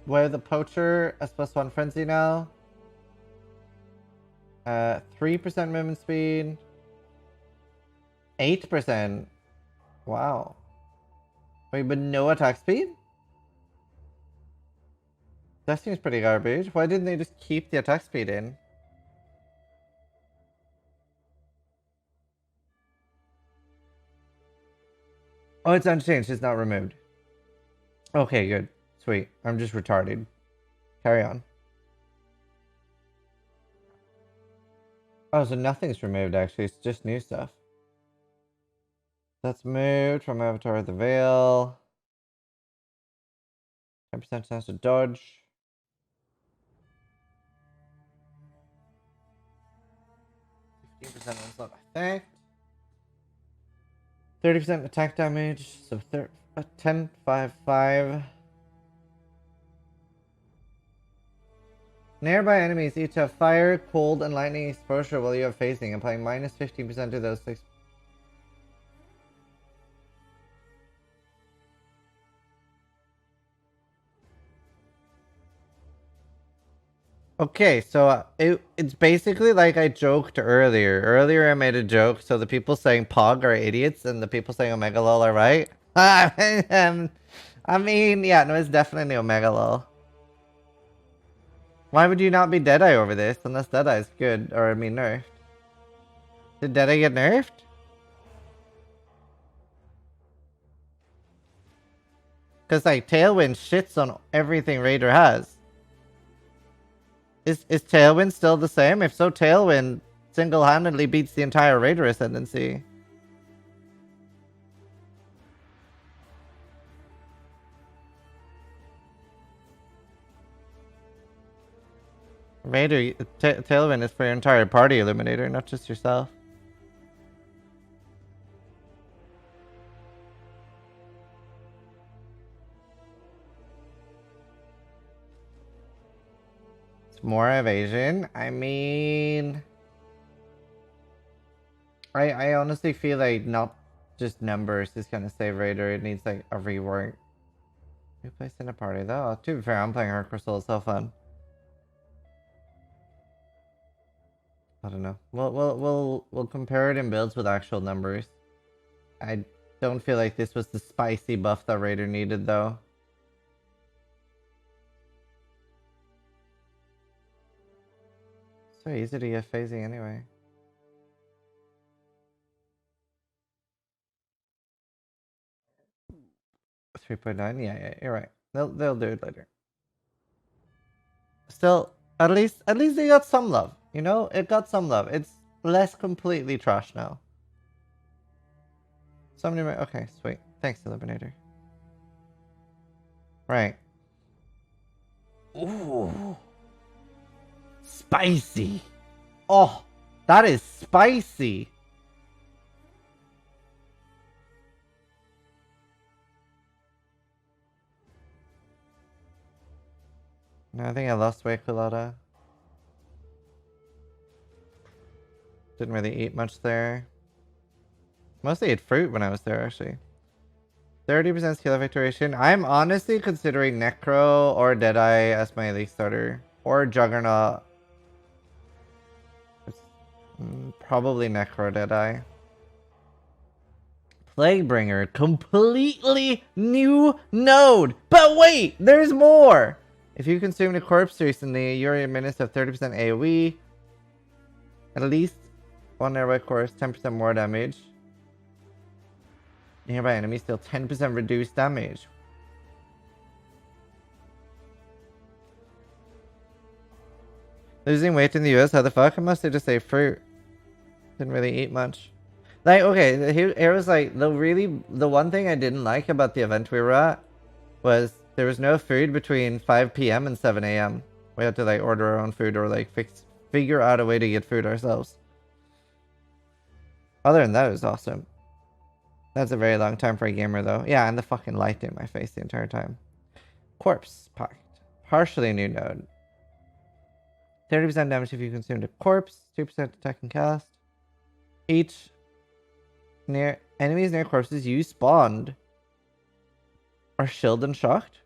Where the Poacher as +1 frenzy now. 3% movement speed. 8%. Wow. Wait, but no attack speed? That seems pretty garbage. Why didn't they just keep the attack speed in? Oh, it's unchanged. It's not removed. Okay, good. Sweet. I'm just retarded. Carry on. Oh, so nothing's removed, actually. It's just new stuff. That's moved from Avatar of the Veil. 10% chance to dodge. 15% onslaught effect. 30% attack damage. So 10, 5, 5. Nearby enemies each have fire, cold, and lightning exposure while you are facing, applying minus 15% to those 6. Okay, so it's basically like I joked earlier. Earlier I made a joke, so the people saying Pog are idiots and the people saying Omega Lol are right. I mean, yeah, no, it's definitely Omega Lol. Why would you not be Deadeye over this unless Deadeye is good, or I mean nerfed? Did Deadeye get nerfed? Because like Tailwind shits on everything Raider has. Is Tailwind still the same? If so, Tailwind single-handedly beats the entire Raider Ascendancy. Raider, Tailwind is for your entire party, Illuminator, not just yourself. It's more evasion. I mean... I honestly feel like not just numbers is gonna save Raider. It needs like a rework. Who plays in a party though? To be fair, I'm playing Hard Crystal. It's so fun. I don't know. We'll compare it in builds with actual numbers. I don't feel like this was the spicy buff that Raider needed though. So easy to get phasing anyway. $3.9. Yeah, you're right. They'll do it later. Still, at least they got some love. You know, it got some love. It's less completely trash now. Somebody might. Okay, sweet. Thanks, Eliminator. Right. Ooh. Spicy. Oh, that is spicy. No, I think I lost weight, Culata. Didn't really eat much there. Mostly ate fruit when I was there, actually. 30% skill effectuation. I'm honestly considering Necro or Deadeye as my elite starter. Or Juggernaut. Probably Necro Deadeye. Plaguebringer. Completely new node. But wait! There's more! If you consumed a corpse recently, your minutes have 30% AoE. At least one nearby corpse, 10% more damage. Nearby enemies deal 10% reduced damage. Losing weight in the US? How the fuck? I must have just ate fruit. Didn't really eat much. Like, okay, here was like, the one thing I didn't like about the event we were at was there was no food between 5 p.m. and 7 a.m. We had to like order our own food or like figure out a way to get food ourselves. Other than that, it was awesome. That's a very long time for a gamer though. Yeah, and the fucking light in my face the entire time. Corpse Pact. Partially new node. 30% damage if you consumed a corpse. 2% attack and cast. Each enemies near corpses you spawned are shielded and shocked.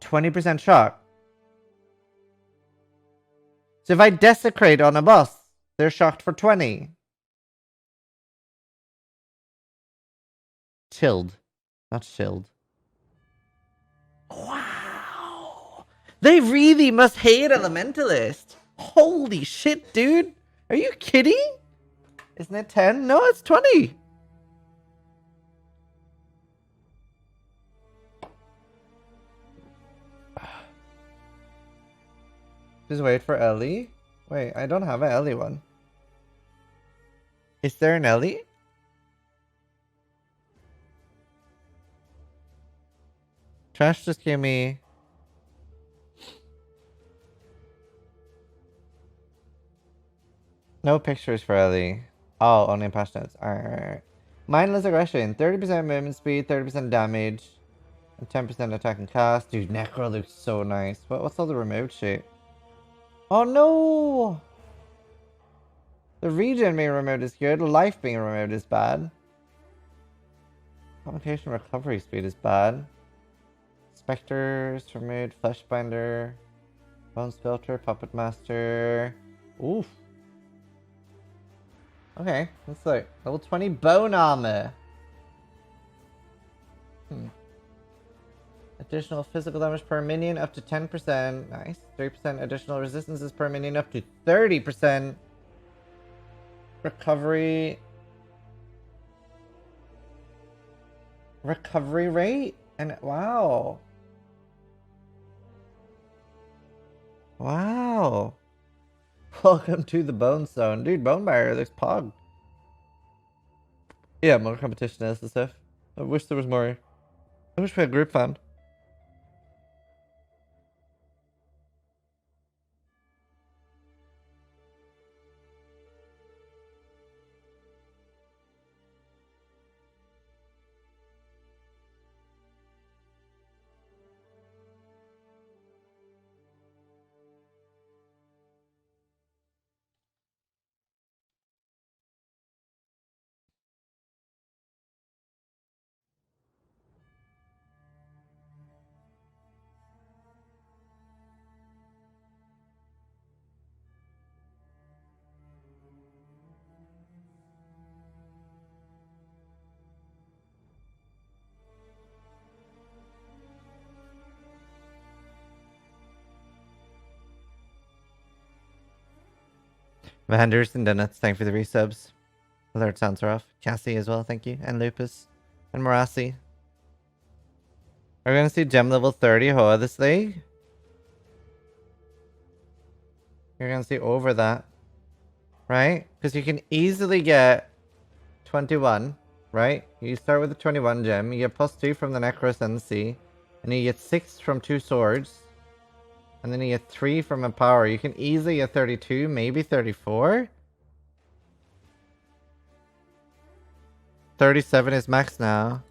20% shock. So if I desecrate on a boss, they're shocked for 20. Chilled. Not chilled. Wow. They really must hate Elementalist. Holy shit, dude. Are you kidding? Isn't it 10? No, it's 20. Just wait for Ellie. Wait, I don't have an Ellie one. Is there an Ellie? Trash just gave me... No pictures for Ellie. Oh, only in patch notes. Alright. Mindless aggression. 30% movement speed, 30% damage, and 10% attack and cast. Dude, Necro looks so nice. What's all the removed shit? Oh no! The regen being removed is good. Life being removed is bad. Complication recovery speed is bad. Spectres removed. Fleshbinder. Bone Sculptor. Puppet Master. Oof. Okay, let's look. Level 20 bone armor. Additional physical damage per minion up to 10%. Nice. 3% additional resistances per minion up to 30%. Recovery rate? And wow. Wow. Welcome to the Bone Zone. Dude, Bone Barrier looks pog. Yeah, more competition as the stuff. I wish there was more. I wish we had group fun. Vanders and Donuts, thank you for the resubs. Alert sounds rough. Cassie as well, thank you. And Lupus. And Marassi. We're gonna see gem level 30 Hoa this league. You're gonna see over that. Right? Because you can easily get 21, right? You start with a 21 gem, you get +2 from the Necromancer, and you get 6 from 2 swords. And then you get 3 from a power. You can easily get 32, maybe 34. 37 is max now.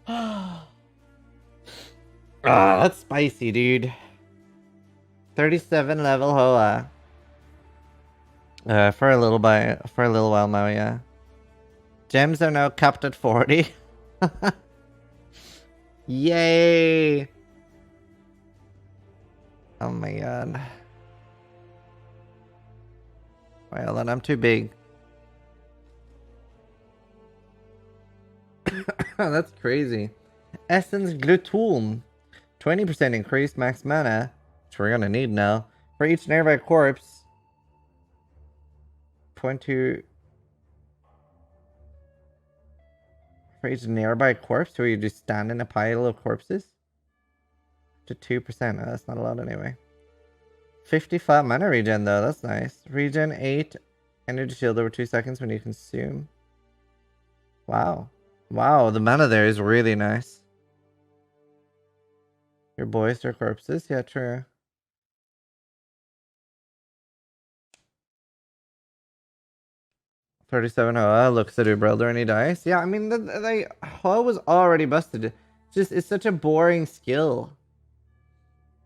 Ah, that's spicy, dude. 37 level Hoa. For a little while now, yeah. Gems are now capped at 40. Yay! Oh my god. Well, then I'm too big. That's crazy. Essence Glutoon. 20% increased max mana, which we're gonna need now. For each nearby corpse. 0.2. For each nearby corpse, so you just stand in a pile of corpses? To 2%. Oh, that's not a lot anyway. 55 mana regen though, that's nice. Regen 8. Energy shield over 2 seconds when you consume. Wow. Wow, the mana there is really nice. Your boys are corpses? Yeah, true. $37 Hoa looks at Ubrelder and he dies. Yeah, I mean, Hoa was already busted. It's such a boring skill.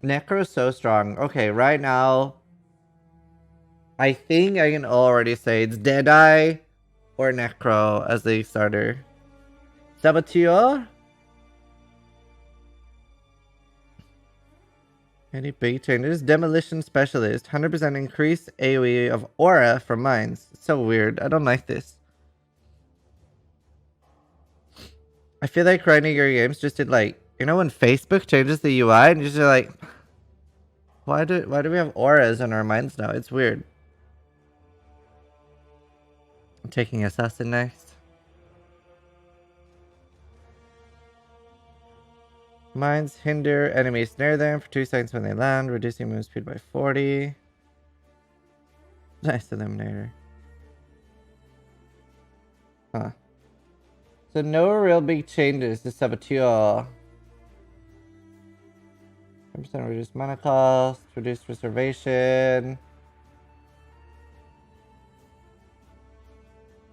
Necro's so strong. Okay, right now, I think I can already say it's Deadeye or Necro as the starter. Saboteur? Any big changes? Demolition Specialist. 100% increase AoE of Aura from mines. It's so weird. I don't like this. I feel like Reiniger Games just did like, you know when Facebook changes the UI and you're just like, why do we have auras on our mines now? It's weird. I'm taking Assassin next. Mines hinder enemies near them for 2 seconds when they land, reducing move speed by 40. Nice eliminator. Huh. So no real big changes to Saboteur. 10% reduced mana cost, reduced reservation.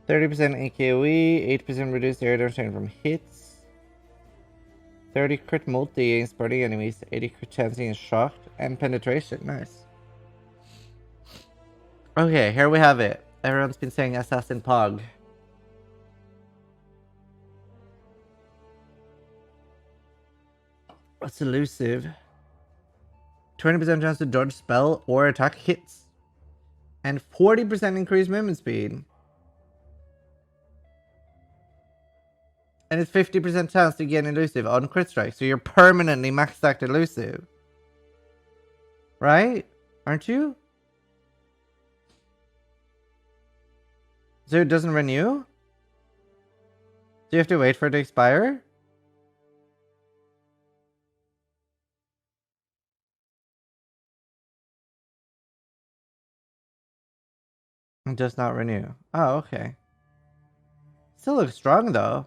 30% AKOE, 8% reduced area damage from hits. 30 crit multi against party enemies, 80 crit chance against shocked, and penetration. Nice. Okay, here we have it. Everyone's been saying Assassin Pog. What's elusive? 20% chance to dodge spell or attack hits. And 40% increased movement speed. And it's 50% chance to get an elusive on crit strike. So you're permanently max stacked elusive. Right? Aren't you? So it doesn't renew? Do you have to wait for it to expire? It does not renew. Oh, okay. Still looks strong though.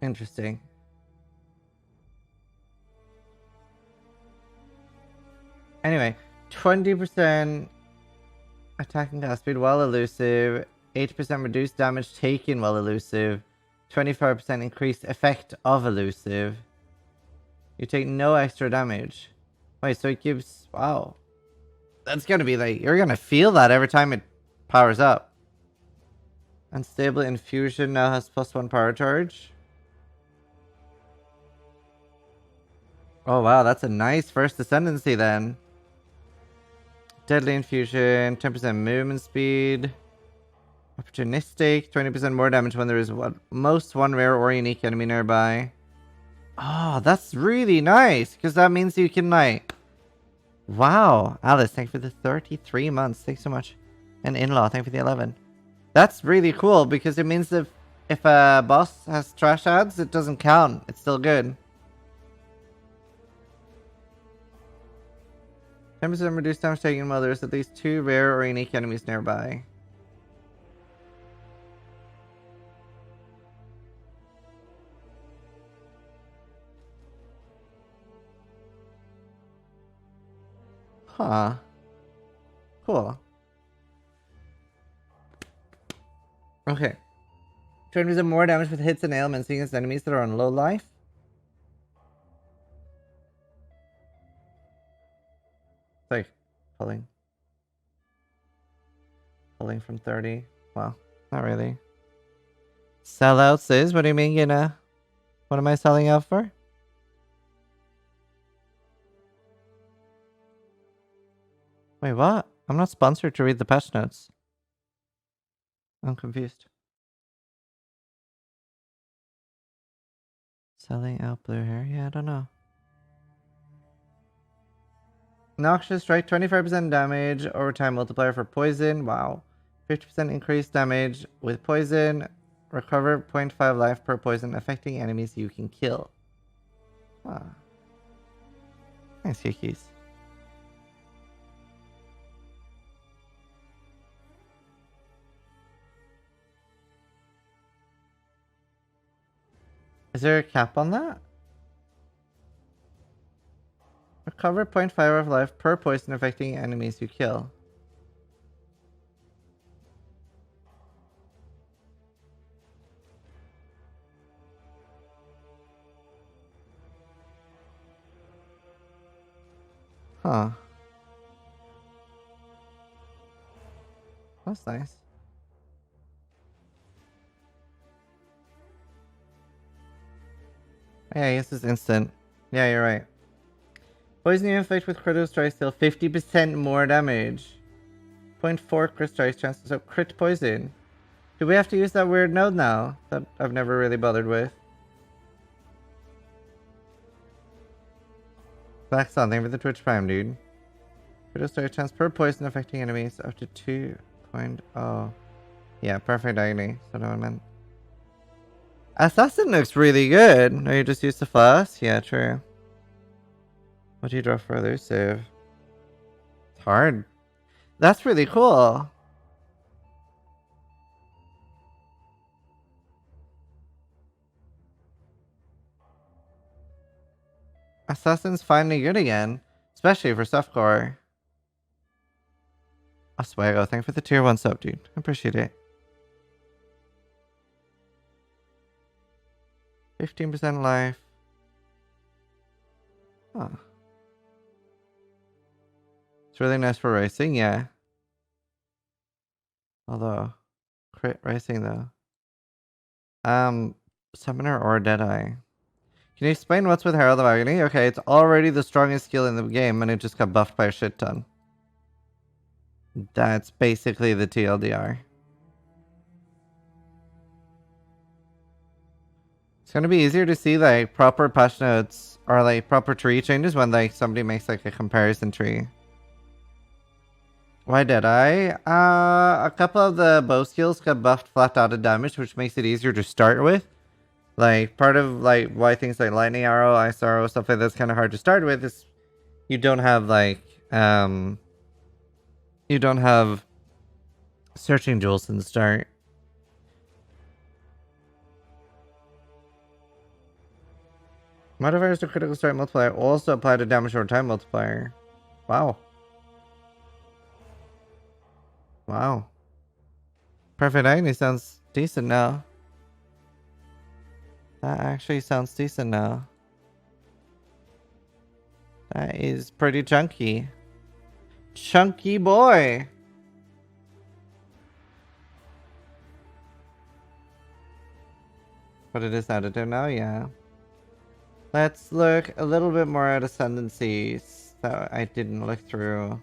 Interesting. Anyway, 20% attacking cast speed while elusive, 8% reduced damage taken while elusive, 25% increased effect of elusive. You take no extra damage. Wait, so it gives... Wow. That's gonna be like... You're gonna feel that every time it powers up. Unstable Infusion now has +1 power charge. Oh wow, that's a nice first Ascendancy then. Deadly Infusion, 10% movement speed. Opportunistic, 20% more damage when there is most one rare or unique enemy nearby. Oh, that's really nice, because that means you can, like... Wow. Alice, thank you for the 33 months. Thanks so much. And In-Law, thank you for the 11. That's really cool, because it means that if a boss has trash ads, it doesn't count. It's still good. 10% reduced damage taken while there's at least 2 rare or unique enemies nearby. Huh. Cool. Okay. 20% more damage with hits and ailments against enemies that are on low life. Like, pulling from 30. Well, not really. Sellouts is? What do you mean, what am I selling out for? Wait, what? I'm not sponsored to read the patch notes. I'm confused. Selling out blue hair? Yeah, I don't know. Noxious Strike, 25% damage, overtime multiplier for poison. Wow. 50% increased damage with poison. Recover 0.5 life per poison affecting enemies you can kill. Ah. Nice yikes. Is there a cap on that? Recover 0.5 of life per poison affecting enemies you kill. Huh. That's nice. Yeah, I guess it's instant. Yeah, you're right. Poison you inflict with critical strikes deal 50% more damage. 0.4 crit strikes chances of crit poison. Do we have to use that weird node now? That I've never really bothered with. Black Sun, thank you for the Twitch Prime, dude. Critical strike chance per poison affecting enemies up to 2.0. Yeah, perfect agony. That's what I meant. Assassin looks really good. No, you just used the flask? Yeah, true. What do you draw for elusive? It's hard. That's really cool. Assassin's finally good again. Especially for softcore. Oswego, thanks for the tier 1 sub, dude. I appreciate it. 15% life. Huh. It's really nice for racing, yeah. Although, crit racing though. Summoner or Deadeye. Can you explain what's with Herald of Agony? Okay, it's already the strongest skill in the game and it just got buffed by a shit ton. That's basically the TLDR. It's gonna be easier to see like proper patch notes or like proper tree changes when like somebody makes like a comparison tree. Why did I? A couple of the bow skills got buffed flat out of damage, which makes it easier to start with. Like part of like why things like lightning arrow, ice arrow, stuff like that's kind of hard to start with is you don't have like you don't have searching jewels in the start. Modifiers to critical strike multiplier also apply to damage over time multiplier. Wow. Wow. Perfect agony sounds decent now. That actually sounds decent now. That is pretty chunky. Chunky boy. But it is additive now, yeah. Let's look a little bit more at Ascendancies that I didn't look through.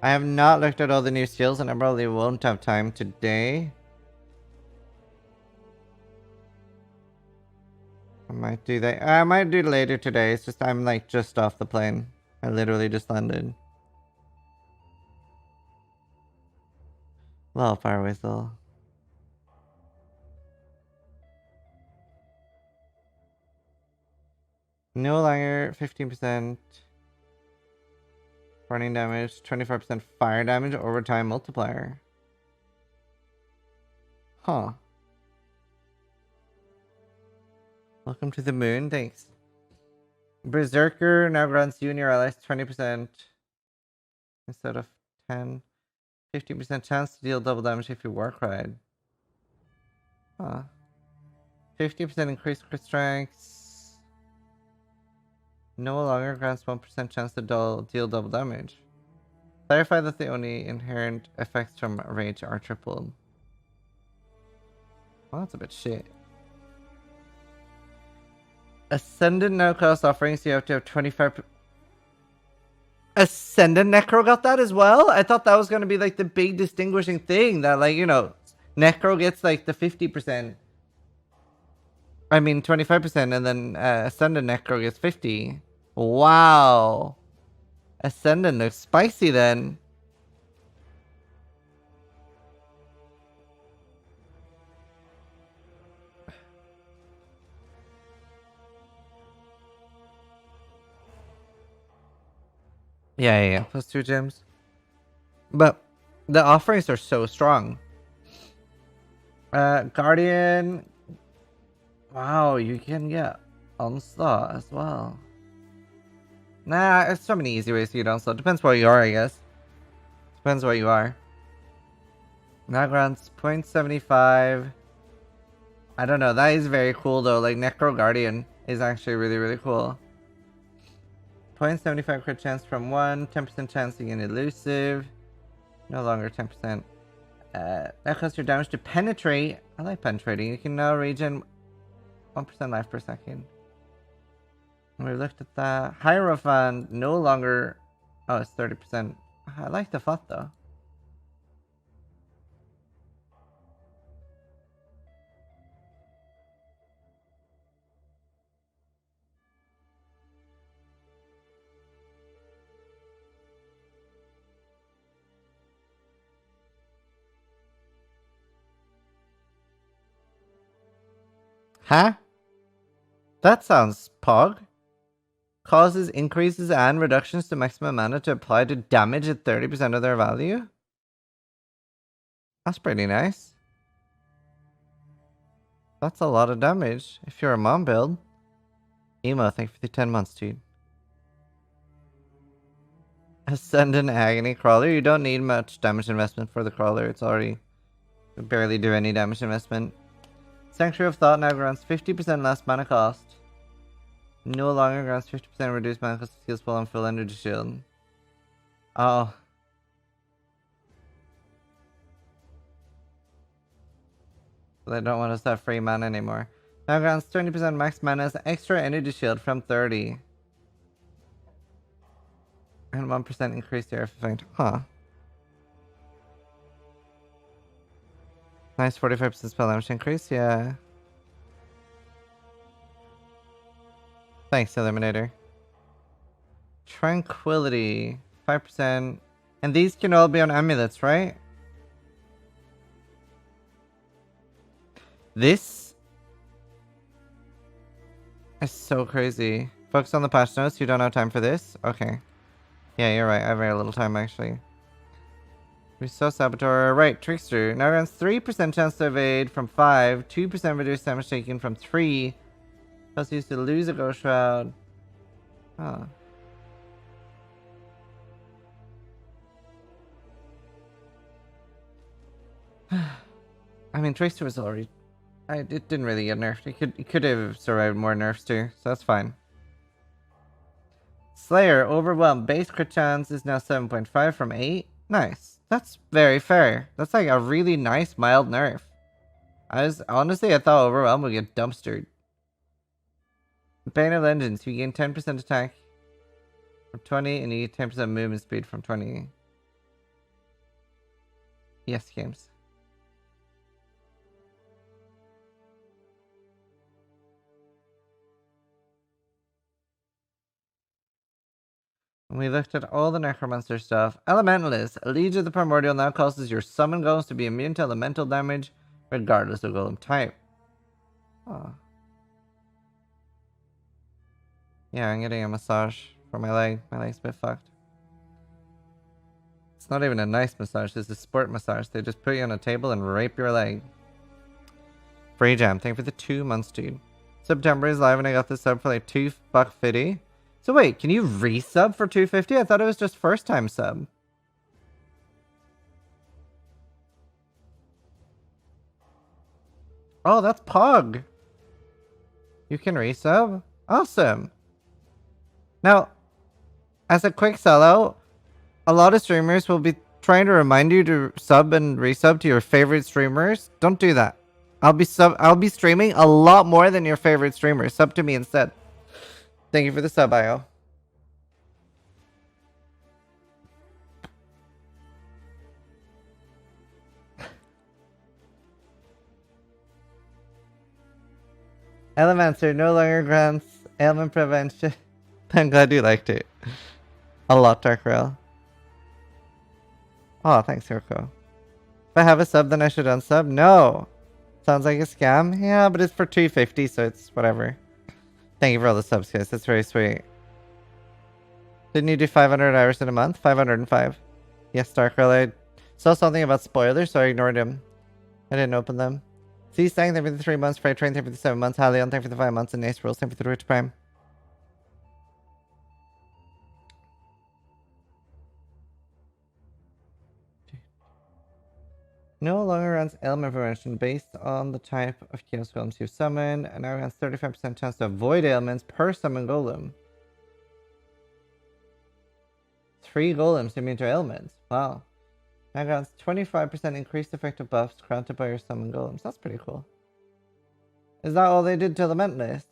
I have not looked at all the new skills and I probably won't have time today. I might do that. I might do it later today. It's just I'm like just off the plane. I literally just landed. Wildfire whistle. No longer 15% burning damage, 25% fire damage over time multiplier. Huh. Welcome to the moon, thanks. Berserker now grants you and your allies 20% instead of 10. 15% chance to deal double damage if you work right. Huh. 50% increased crit strength. No longer grants 1% chance to deal double damage. Clarify that the only inherent effects from rage are tripled. Well, that's a bit shit. Ascendant now costs offerings, you have to have 25%. Ascendant Necro got that as well? I thought that was going to be like the big distinguishing thing that, like, you know, Necro gets like the 50%. I mean 25% and then Ascendant Necro gets 50. Wow. Ascendant looks spicy then. Yeah. Plus 2 gems. But the offerings are so strong. Guardian. Wow, you can get Onslaught as well. Nah, there's so many easy ways to get Onslaught. Depends what you are, I guess. Depends what you are. That grants 0.75. I don't know. That is very cool though. Like Necro Guardian is actually really, really cool. 0.75 crit chance from 1. 10% chance to get elusive. No longer 10%. That costs your damage to penetrate. I like penetrating. You can now regen 1% life per second. We looked at that. Hierophant no longer. Oh, it's 30%. I like the thought though. Huh? That sounds pog. Causes increases and reductions to maximum mana to apply to damage at 30% of their value? That's pretty nice. That's a lot of damage if you're a mom build. Emo, thank you for the 10 months, dude. Ascendant Agony Crawler. You don't need much damage investment for the Crawler. It's already... You barely do any damage investment. Sanctuary of Thought now grants 50% less mana cost. No longer grants 50% reduced mana cost to skill spell and full energy shield. Oh. They don't want us to have free mana anymore. Now grants 20% max mana as extra energy shield from 30. And 1% increase the effect. Huh. Nice 45% spell damage increase, yeah. Thanks, Eliminator. Tranquility. 5%. And these can all be on amulets, right? This is so crazy. Focus on the patch notes. You don't have time for this? Okay. Yeah, you're right. I have very little time, actually. Restore Saboteur. Right, Trickster. Now grants 3% chance to evade from 5. 2% reduced damage taken from 3. Plus used to lose a Ghost Shroud. Oh. I mean, Trickster was already... it didn't really get nerfed. It could have survived more nerfs too, so that's fine. Slayer, Overwhelmed. Base crit chance is now 7.5 from 8. Nice. That's very fair. That's like a really nice, mild nerf. Honestly, I thought Overwhelmed would get dumpstered. Bane of Legends. You gain 10% attack from 20 and you get 10% movement speed from 20. Yes, games. We looked at all the Necromancer stuff. Elementalist. A Liege of the Primordial now causes your summon golems to be immune to elemental damage, regardless of golem type. Oh. Yeah, I'm getting a massage for my leg. My leg's a bit fucked. It's not even a nice massage, it's a sport massage. They just put you on a table and rape your leg. Free Jam, thank you for the 2 months, dude. September is live and I got this sub for like $2.50. So wait, can you resub for $2.50? I thought it was just first time sub. Oh, that's Pog. You can resub? Awesome. Now, as a quick sellout, a lot of streamers will be trying to remind you to sub and resub to your favorite streamers. Don't do that. I'll be streaming a lot more than your favorite streamers. Sub to me instead. Thank you for the sub, IO. Elemancer no longer grants ailment prevention. I'm glad you liked it. A lot, Dark Rail. Oh, thanks, Hirko. If I have a sub, then I should unsub? No. Sounds like a scam? Yeah, but it's for $2.50, so it's whatever. Thank you for all the subs, guys. That's very sweet. Didn't you do 500 hours in a month? 505. Yes, Dark Rail. I saw something about spoilers, so I ignored him. I didn't open them. C-Stang, thank you for the 3 months. Freight Train, thank you for the 7 months. Halion, thank you for the 5 months. And Ace Rules, thank you for the Twitch Prime. No longer runs ailment prevention based on the type of Chaos Golems you summon, and now runs 35% chance to avoid ailments per summon golem. 3 golems immune to ailments. Wow. Now grants 25% increased effective buffs granted by your summon golems. That's pretty cool. Is that all they did to Elementalist?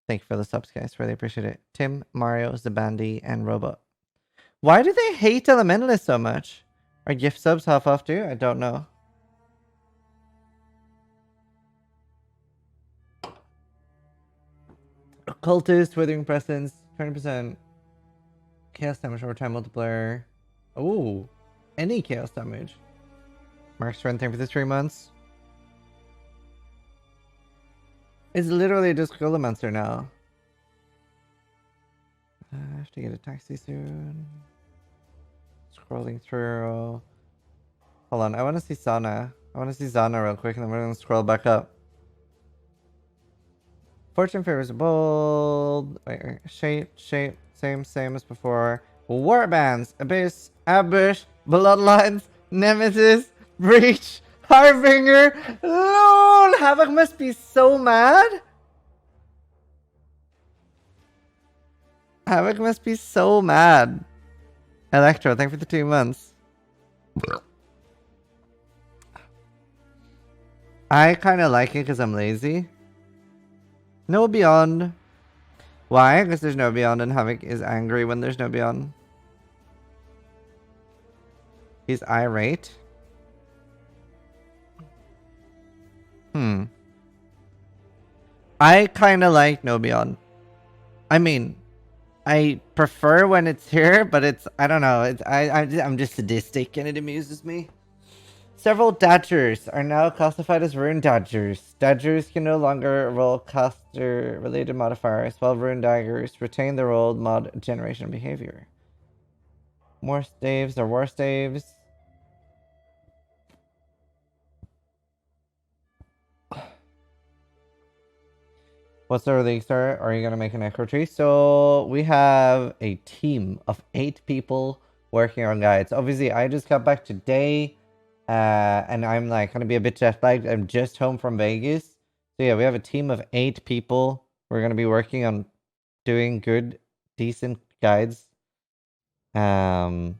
Thank you for the subs, guys. Really appreciate it. Tim, Mario, Zabandi, and Robot. Why do they hate Elementalist so much? Are gift subs half off too? I don't know. Occultist, Withering Presence, 20%. Chaos damage over time multiplier. Oh, any chaos damage. Mark Strength for the 3 months. It's literally just Necromancer now. I have to get a taxi soon. Scrolling through. Hold on, I want to see Sana. I want to see Zana real quick and then we're going to scroll back up. Fortune favors bold. Wait, shape, same as before. Warbands, Abyss, Ambush, Bloodlines, Nemesis, Breach, Harbinger. LOL! Havoc must be so mad. Havoc must be so mad. Electro, thank you for the 2 months. I kind of like it because I'm lazy. No Beyond. Why? Because there's no Beyond and Havoc is angry when there's no Beyond. He's irate. I kind of like no Beyond. I mean, I prefer when it's here, but it's, I don't know. It's, I'm just sadistic and it amuses me. Several Dodgers are now classified as Rune Dodgers. Dodgers can no longer roll caster related modifiers, while Rune Daggers retain their old mod generation behavior. More staves or war staves. What's the release start? Are you going to make an Echo Tree? So we have a team of 8 people working on guides. Obviously, I just got back today. And I'm like going to be a bit jet lagged. I'm just home from Vegas. So yeah, we have a team of 8 people. We're going to be working on doing good, decent guides. Almost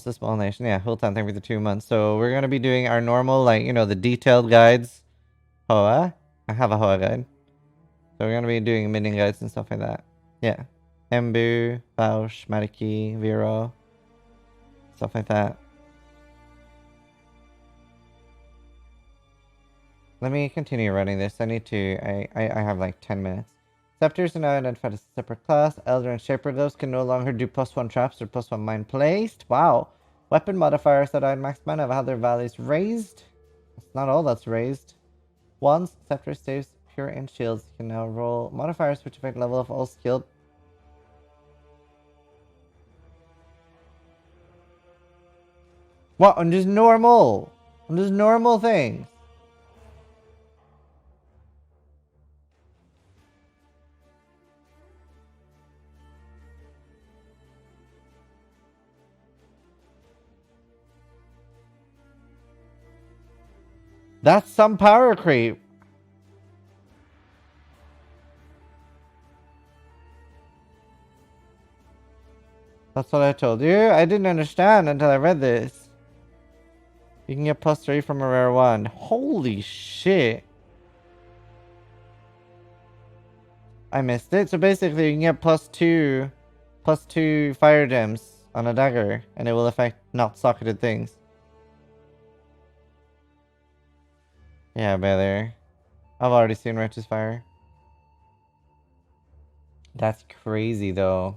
a small nation. Yeah, whole time. Thank you for the 2 months. So we're going to be doing our normal, like, you know, the detailed guides. Hoa. I have a Hoa guide. So we're going to be doing minion guides and stuff like that. Yeah. Embu, Bausch, Mariki, Vero. Stuff like that. Let me continue running this. I need to... I have like 10 minutes. Scepters are now identified as a separate class. Elder and Shaper Gloves can no longer do +1 traps or +1 mine placed. Wow. Weapon modifiers that are max mana have had their values raised. That's not all that's raised. Wands, Scepter, Staves, Pure, and Shields can now roll modifiers which affect level of all skilled. What? On just normal? On just normal things? That's some power creep. That's what I told you. I didn't understand until I read this. You can get +3 from a rare one. Holy shit. I missed it. So basically you can get +2 fire gems on a dagger and it will affect not socketed things. Yeah, better. I've already seen Righteous Fire. That's crazy though.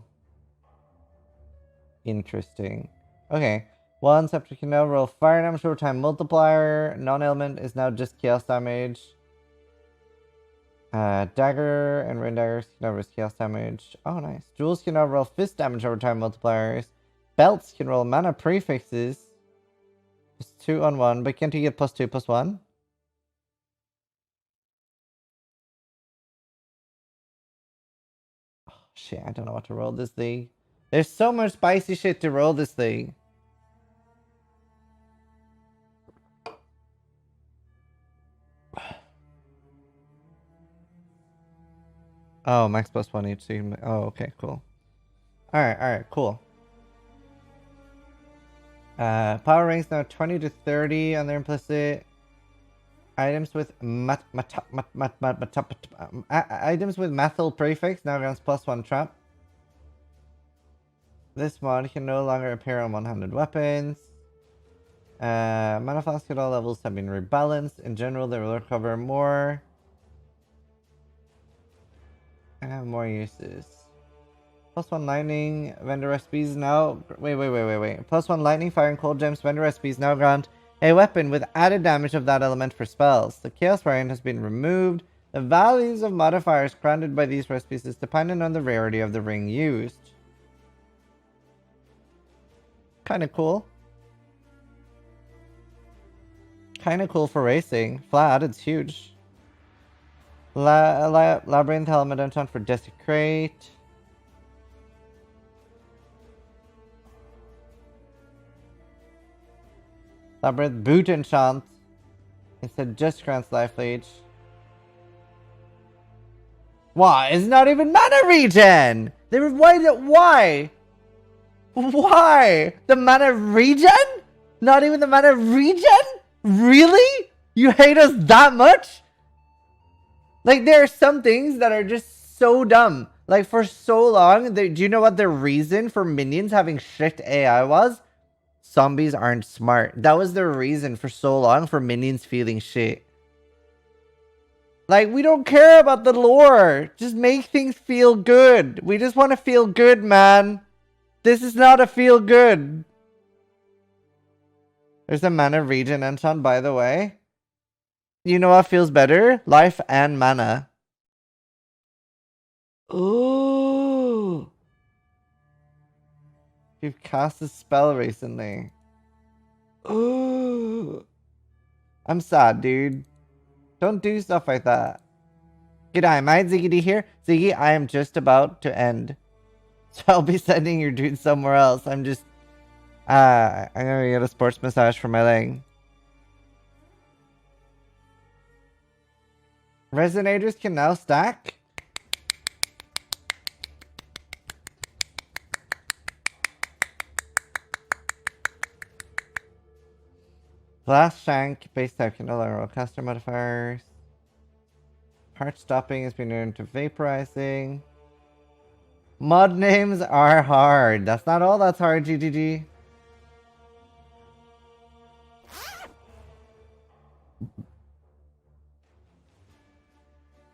Interesting. Okay. One Scepter can now roll fire damage over time multiplier. Non-element is now just chaos damage. Dagger and rain daggers can now roll chaos damage. Oh, nice. Jewels can now roll fist damage over time multipliers. Belts can roll mana prefixes. It's 2 on 1, but can't you get +2/+1? Oh, shit, I don't know what to roll this thing. There's so much spicy shit to roll this thing. Oh, max +1 each. Oh, okay, cool. Alright, cool. Power ranks now 20 to 30 on their implicit. Items with items with methyl prefix now grants +1 trap. This mod can no longer appear on one-handed weapons. Mana flasks at all levels have been rebalanced. In general, they will recover more. And have more uses. +1 lightning, vendor recipes now. Wait. +1 lightning, fire, and cold gems, vendor recipes now grant a weapon with added damage of that element for spells. The chaos variant has been removed. The values of modifiers granted by these recipes is dependent on the rarity of the ring used. Kinda cool. Kinda cool for racing. Flat, it's huge. Labyrinth element enchant for Desecrate. Labyrinth boot enchant. Instead just grants life leech. Why? It's not even mana regen! Why? Why? The mana regen? Not even the mana regen? Really? You hate us that much? Like, there are some things that are just so dumb. Like, for so long, do you know what the reason for minions having shit AI was? Zombies aren't smart. That was the reason for so long for minions feeling shit. Like, we don't care about the lore. Just make things feel good. We just want to feel good, man. This is not a feel good. There's a mana regen enchant, by the way. You know what feels better? Life and mana. Ooh. You've cast a spell recently. Ooh. I'm sad, dude. Don't do stuff like that. G'day, mate. Ziggy D here. Ziggy, I am just about to end. So I'll be sending your dude somewhere else. I'm just... I'm gonna get a sports massage for my leg. Resonators can now stack. Blast Shank, base type can no longer roll caster modifiers. Heart stopping has been turned to vaporizing. Mod names are hard. That's not all that's hard, GGG.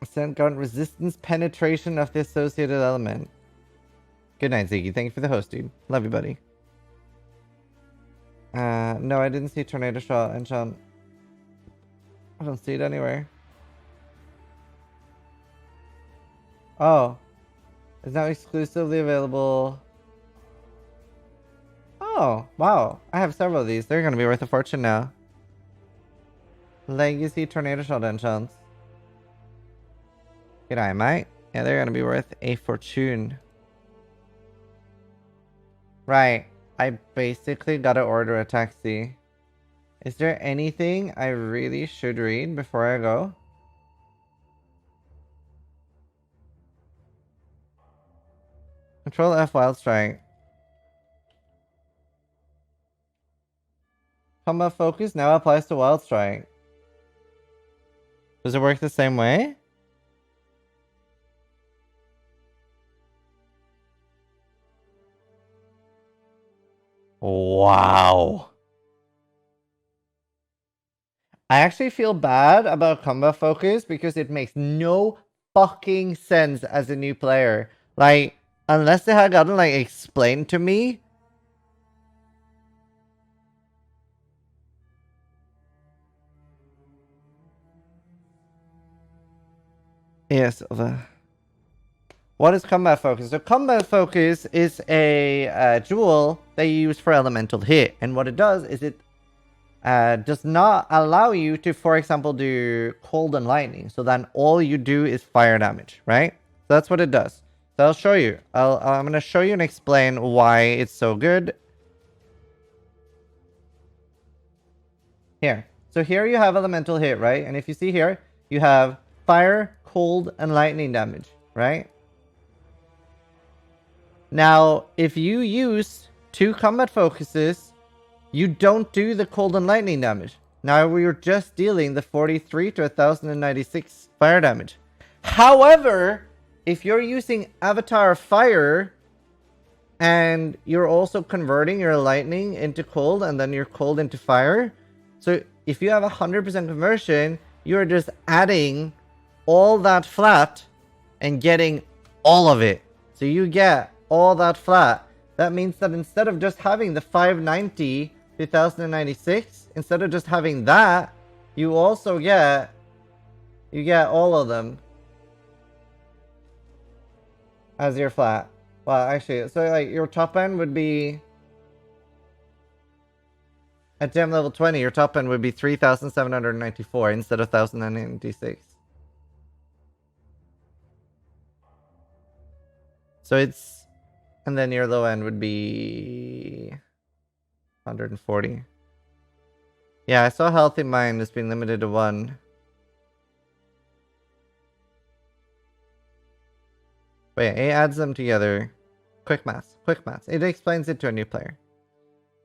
Ascent grant resistance penetration of the associated element. Good night, Ziggy. Thank you for the host, dude. Love you, buddy. No, I didn't see Tornado Shot enchant. I don't see it anywhere. Oh. It's now exclusively available. Oh, wow. I have several of these. They're going to be worth a fortune now. Legacy Tornado Shot enchants. Good eye, mate. Yeah, they're going to be worth a fortune. Right. I basically got to order a taxi. Is there anything I really should read before I go? Control F Wild Strike. Combat Focus now applies to Wild Strike. Does it work the same way? Wow. I actually feel bad about Combat Focus because it makes no fucking sense as a new player. Like, unless they had gotten, like, explained to me. Yes. What is Combat Focus? So Combat Focus is a jewel that you use for elemental hit. And what it does is it does not allow you to, for example, do cold and lightning. So then all you do is fire damage, right? So that's what it does. So I'll show you. I'm going to show you and explain why it's so good. Here. So here you have elemental hit, right? And if you see here, you have fire, cold, and lightning damage, right? Now, if you use 2 combat focuses, you don't do the cold and lightning damage. Now we're just dealing the 43 to 1096 fire damage. However, if you're using Avatar Fire and you're also converting your lightning into cold and then your cold into fire, so if you have 100% conversion, you're just adding all that flat and getting all of it. So you get all that flat. That means that instead of just having the 590 to 1096, instead of just having that, you also get all of them as your flat. Well, actually, so like your top end would be at gem level 20, your top end would be 3794 instead of 1096. So it's, and then your low end would be 140. Yeah, I saw Healthy Mind has been limited to 1. Wait, it adds them together. Quick maths. Quick maths. It explains it to a new player.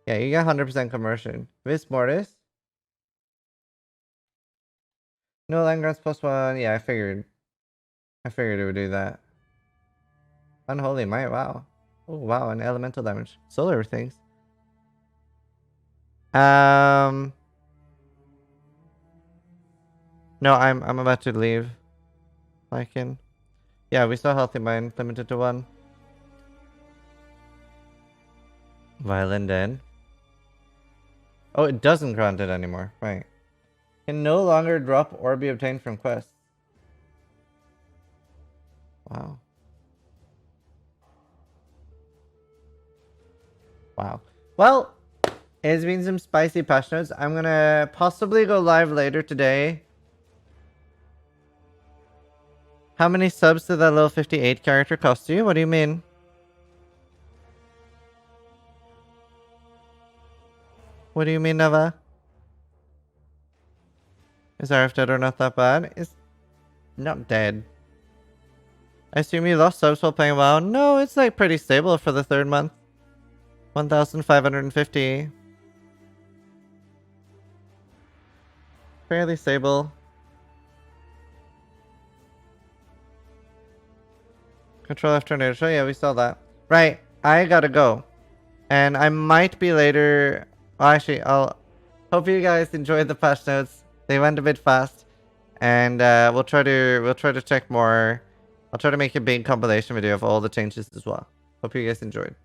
Yeah, you get 100% conversion. Vis Mortis. No land grants +1. Yeah, I figured it would do that. Unholy Might. Wow. Oh, wow. And elemental damage. Solar things. No, I'm about to leave. Lycan. Yeah, we saw Healthy Mind limited to 1. Violent Den. Oh, it doesn't grant it anymore. Right. Can no longer drop or be obtained from quests. Wow. Wow. Well, it's been some spicy patch notes. I'm gonna possibly go live later today. How many subs did that level 58 character cost you? What do you mean? What do you mean, Neva? Is RF dead or not that bad? It's not dead. I assume you lost subs while playing WoW? No, it's like pretty stable for the 3rd month. 1,550. Fairly stable. Control F tornado show. Yeah, we saw that. Right. I gotta go. And I might be later. Well, actually, I'll hope you guys enjoyed the patch notes. They went a bit fast. And we'll try to check more. I'll try to make a big compilation video of all the changes as well. Hope you guys enjoyed.